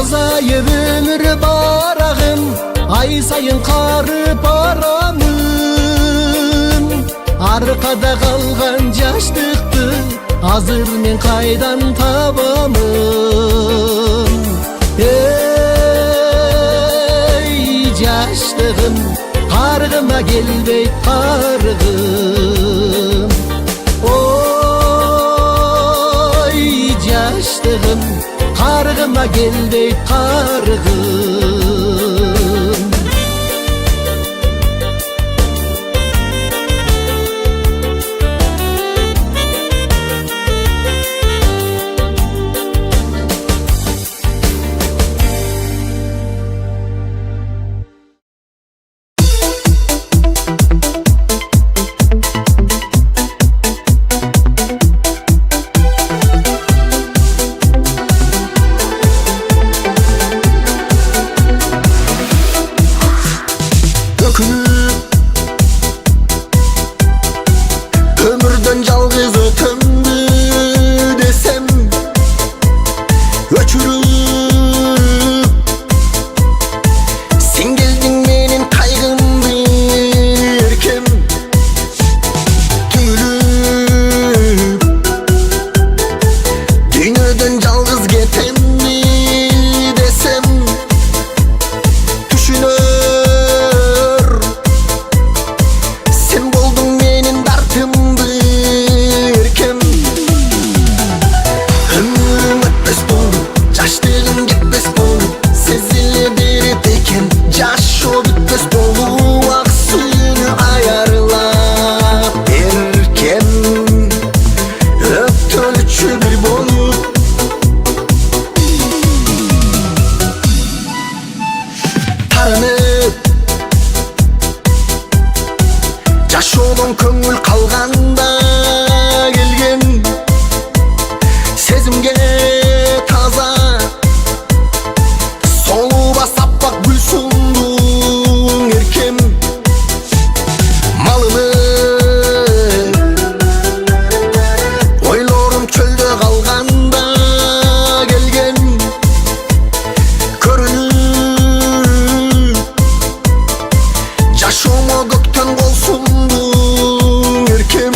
Azayıp ömür barağım, ay sayın karıp aramın. Arkada kalgan yaşlıktı, hazır men kaydan tabamın. Ey, yaşlığım, kargıma gelbeyt kargım. Oy, yaşlığım, kargıma gelbeyt kargım. Ömürden жалгыз өтөмдү десем, өчүрүп сен келдиң менин кайгымды эркем. Түңүлүп дүйнөдөн жалгыз кетемди десем, түшүнөр сен болдуң менин дартымды эркем. Ömrüm ötmez болду, жаштыгым кетпес болду, сезиле берет экен жашоо бүтпөс болду. Ак сүйүүнү аярлап эркем, өптөлчү бир болуп. Тарынып жашоодон көңүл калганда келген, сезимге таза солуба саппак гүл сундуң эркем. Малымы ойлорум чөлдө калганда келген, көрүнүп жашоомо көктөн кол сундуң эркем.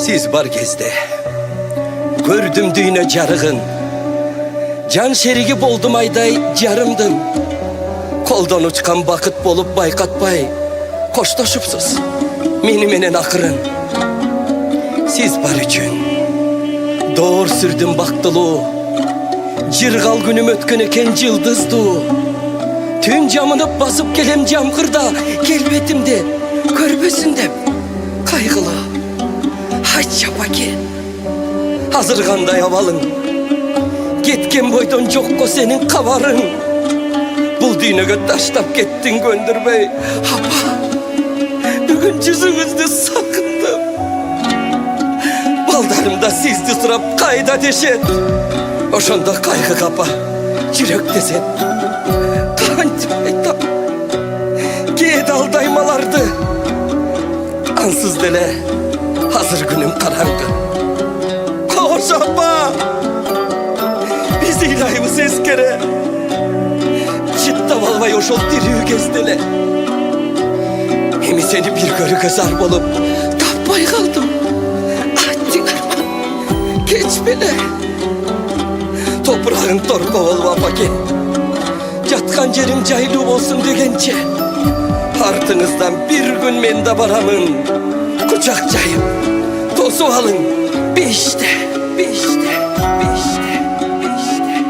Siz bar gezde gördüm düğüne carığın, can şerigi boldum ayday yarımdım. Koldan uçkan bakıt bolup baykatpay koştoşupsuz meni menen akırın. Siz bar üçün doğur sürdüm baktılığı, Jirgal günüm ötken eken yıldızdı. Tün camını basıp gelem camkırda, kelbetimde körbesin dep kaygılı. Haç yapaki hazırganda avalın, ketken boydan jokko senin kavarın. Bul düğüne taşlap kettin göndürmey. Hapa, bugün yüzünüzde sakındım. Baldarımda sizdi sırap kayda deşet. Oşanda kaygı kapa, yürek deset. Kançaytam, giyet aldaymalardı. Ansız dele, hazır günüm karardı. Koş apa, bizi ilahimiz eskere. Citta valvay oşol diriği gezdele. Hemi seni bir görü gözar bolup tapmay kaldım. Attın arma, geç bile. Toprağın torkovalı vapake, yatkan yerim caylı olsun degençe. Ardınızdan bir gün men de baramın, kucakçayıp tozu alın. Beşte, beşte, beşte, beşte.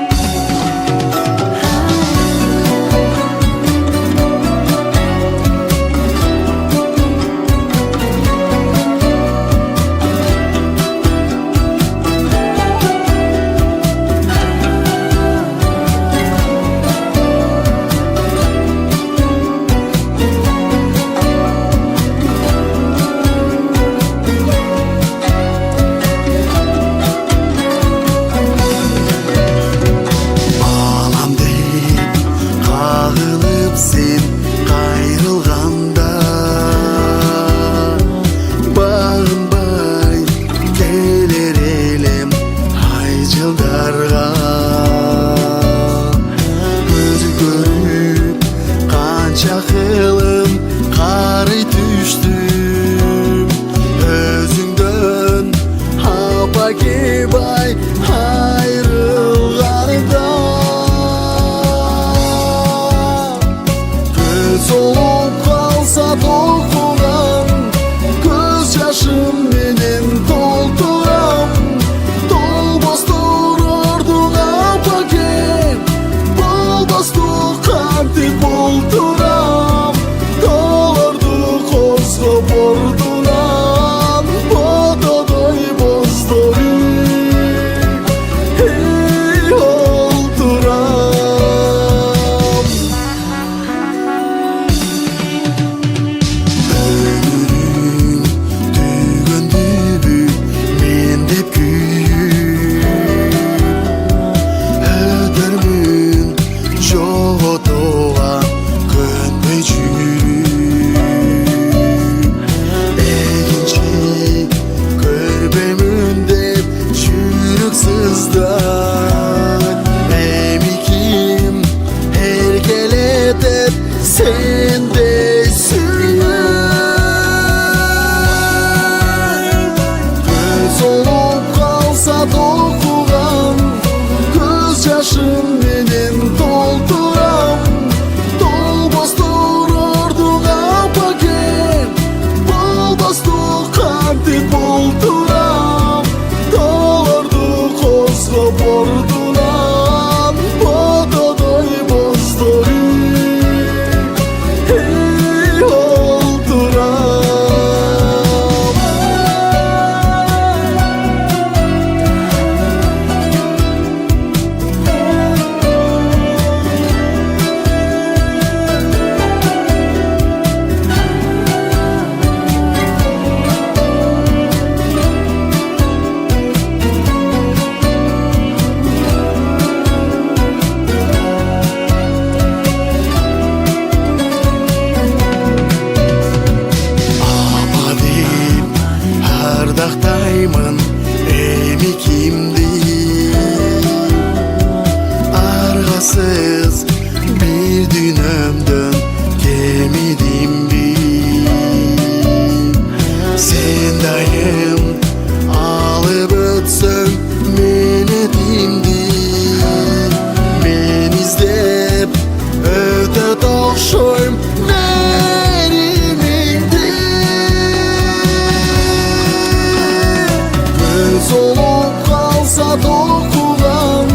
solup kalsa dokuram,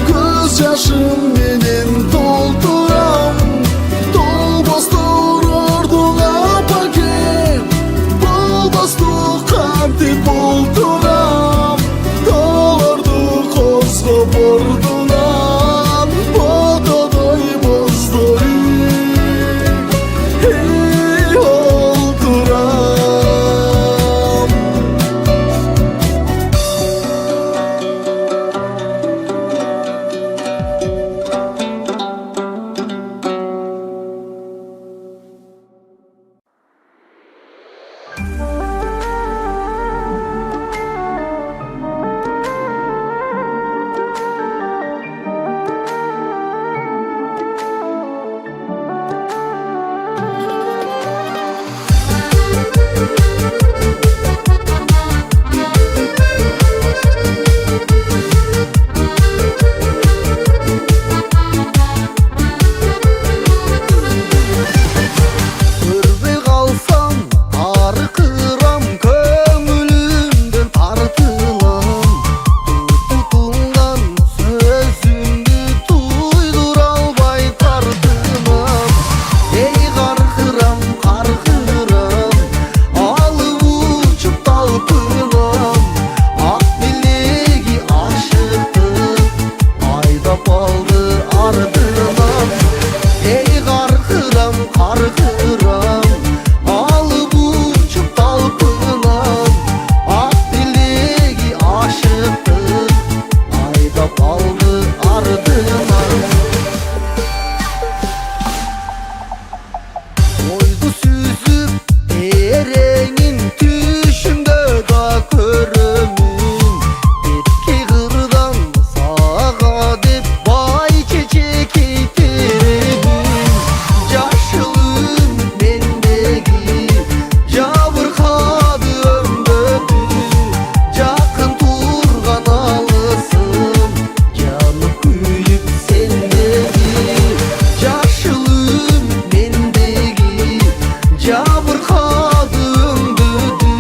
göz yaşım menen dolduram. Dolbostur orduğa paket, bolbostuk kantip bolduram. Dolardu kozgo bordunan, bododoy bozdoy, hey olduram. Көрбей қалсам арқырам, көңілімден тартылам. Тұтынған сөзімді түйдіра албай тартынам. Ей қарқырам, қарқырам, алып ұшып талпынам. Ақ белегі ашытып, айдап алды артынан. Ей қарқырам, қарқырам, алып ұшып талпынам. Ақ белегі ашытып, айдап алды артынан. Ойды сүзіп тереңін түшімді да көрімін. Бетке қырдан саға деп бай чечекей теремін. Жашылым мендегі жабырқады өмбөдү. Жақын тұрған алысым, жанып күйіп сендегі. Жашылым мендегі жабырқады өмбөдү.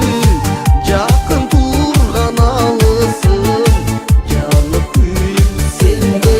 Жақын тұрған алысым, жанып күйіп сендегі.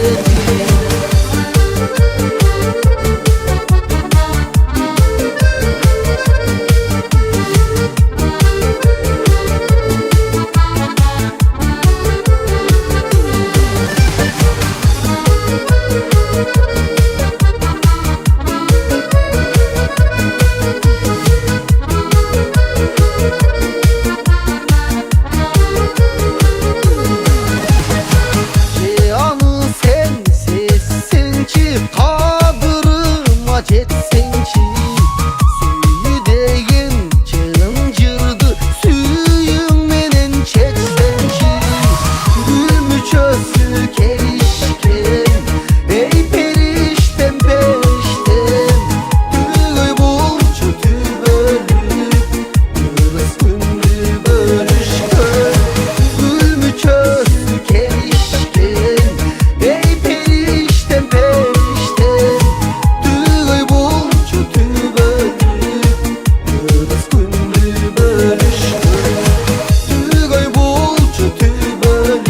Аны сен сезсеңчи, қадырыма жетсеңчи. Сүйі деген чын жырды сүйіңменен шешсеңчи. Гүл мүчөсү келишкен, ей периштем периштем. Түгөй болчу түбөлүп, өз күндү бөлүшкөн. Gül müçösü kelişken, ey perişten perişten. Tügöy bolçu tübölüp, öz gündü bölüşkön. Tügöy bolçu tübölüp,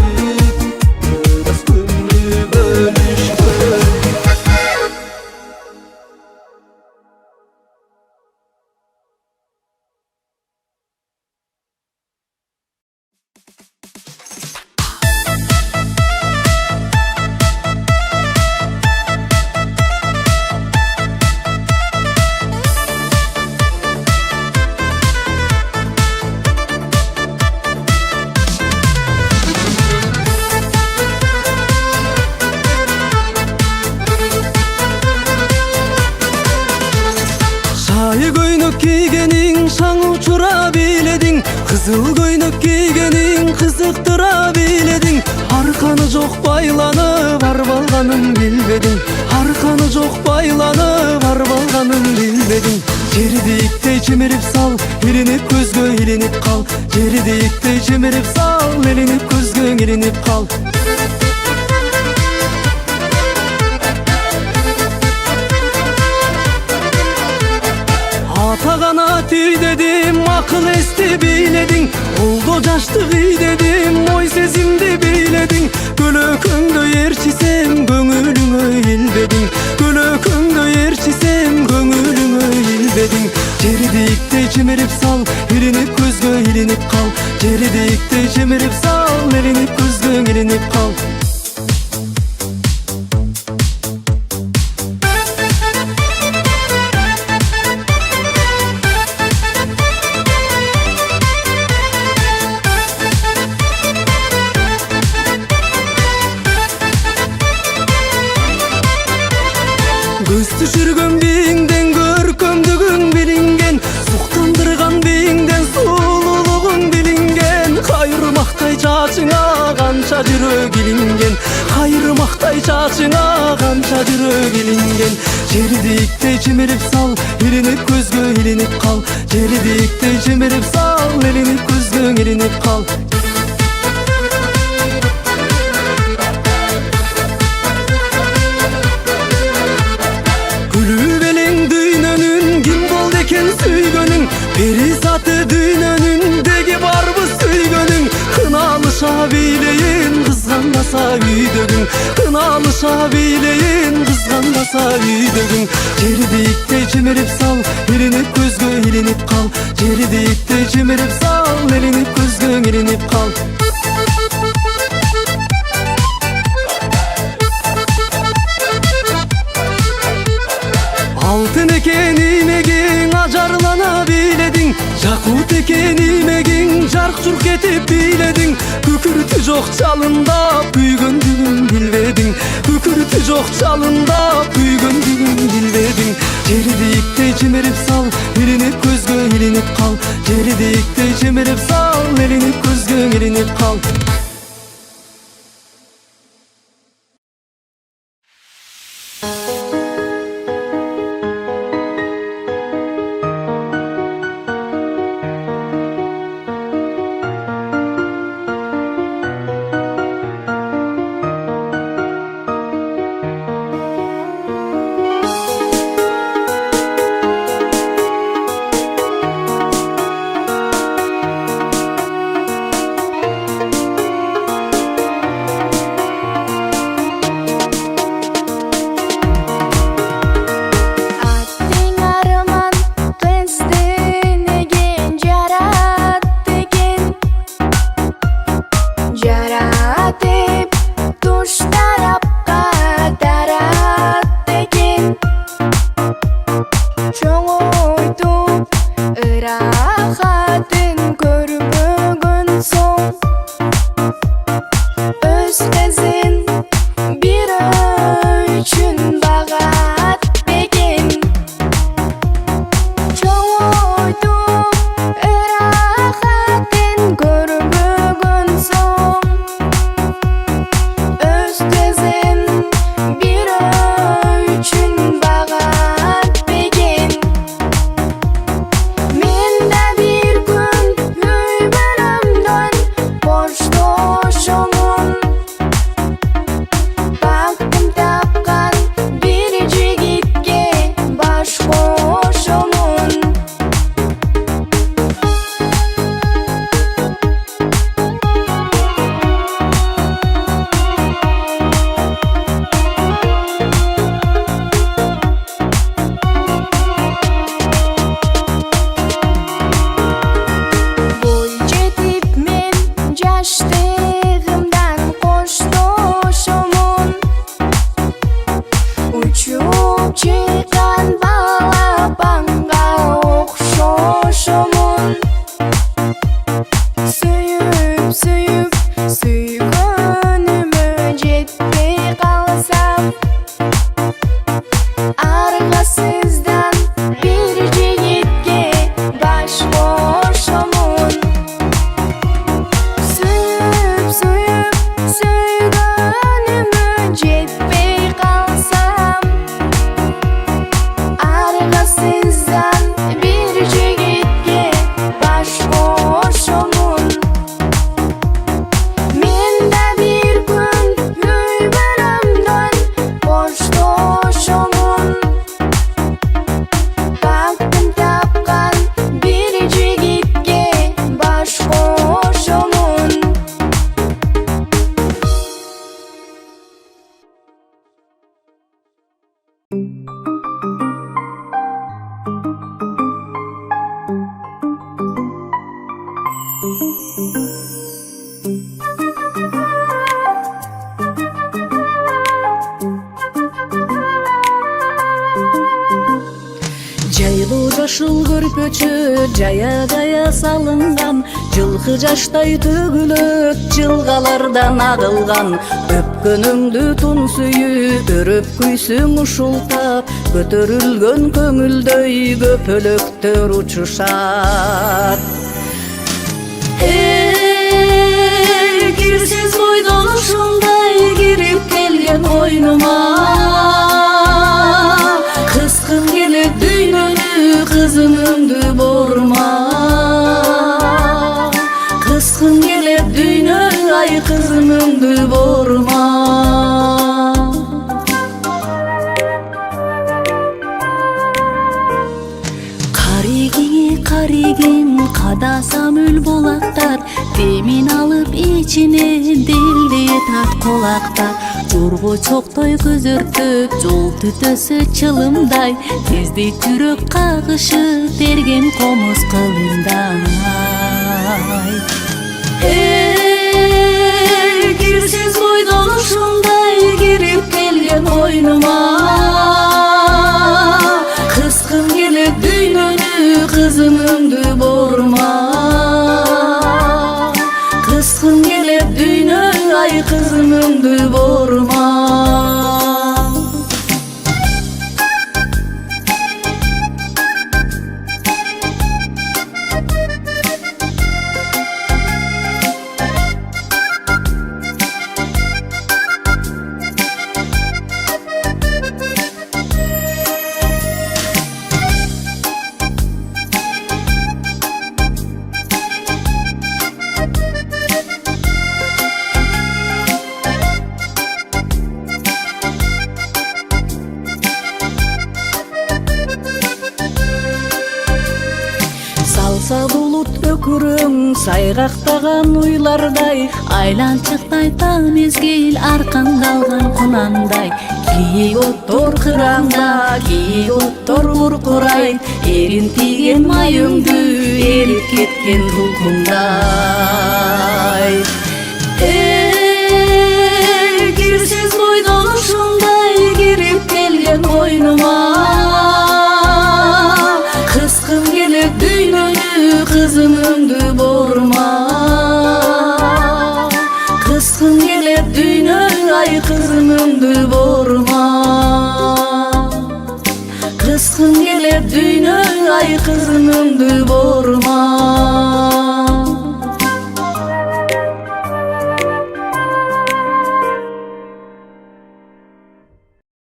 öz gündü bölüşkön. Şayı göynük giygenin şan uçura biledin. Kızıl göynük giygenin kızıktıra biledin. Arkanı çok baylanıp arbalganın bilbedin. Arkanı çok baylanıp arbalganın bilbedin. Жердейіктей чеміріп сал, еленіп көзгө еленіп қал. Жердейіктей чеміріп сал, еленіп көзгө еленіп қал. Атағана түй дедім, ақыл ести biledin, oldu caştık iyi dedim, oy sezimdi biledin. Gölöküngde yerçisem göngülüngö ilbedin, gölöküngde yerçisem göngülüngö ilbedin. Jeridikte çemirip sal, ilinip közgö ilinip kal. Jeridikte çemirip sal, ilinip közgö ilinip kal. Göz düşürgön biğinden görkөмдүгүң билинген, суктандырган биğиnden сулуулугуң билинген. Кайрымактай чачыңа канча жүрөк илинген, кайрымактай чачыңа канча жүрөк илинген. Жердикте чимирип сал, илинип көзгө илинип кал. Жердикте чимирип сал, илинип көзгө илинип кал. Süygönün, perisatı düğününündeki var bu süygönün. Kınalışa bileyin, kızgandasa üydögün. Kınalışa bileyin, kızgandasa üydögün. Jeridikte çimirip sal, ilinip közgö ilinip kal. Jeridikte çimirip sal, ilinip közgö ilinip kal. Altın ekenimegin acarlana biledin, jakut ekenimegin jark jurk etip biledin. Kükürtü jok çalında büygöndügün bilbedin, kükürtü jok çalında büygöndügün bilbedin. Jeridikte çimirip sal, ilinip közgö ilinip kal. Jeridikte çimirip sal, ilinip közgö ilinip kal. жошул көрпөчө жая жая салынган, жылкы жаштай төгүлөт жылгалардан агылган. Өпкөнүңдү тун сүйүп өрөп күйсүң ушултап, көтөрүлгөн көңүлдөй көпөлөктөр учушат. Кирсиз бойдон ушундай кирип келген ойнума, кыскым келет дүйнөнү кызымыңды борма. Кыскым келет дүйнөнү ай кызымыңды борма. Каригин кадасам үл болактар, демин алып ичине делди тат колактар. Жорго чоктой көзөртөп жол түтөсү чылымдай, тезди жүрөк кагышы терген комуз кылымдай. Кирсиз бойдон ушундай кирип келген ойнума, кыскым келет дүйнөнү кызымыңды борма. Кыскым келет дүйнөнү ай кызымыңды борма. Салса булут өкүрүң сайгактаган уйлардай, айланчыктай таң мезгил аркаңда алган кунандай. Кий оттор кыраңда, кий оттор куркурайт, эрин тиген майыңды эрип кеткен толкундай. Кирсиз бойдон ушундай кирип келген ойнума, кыскым келет дүйнөнү кызымыңды борма. Кыскым келет дүйнөнү ай кызымыңды борма. Кыскым келет дүйнөнү ай кызымыңды борма.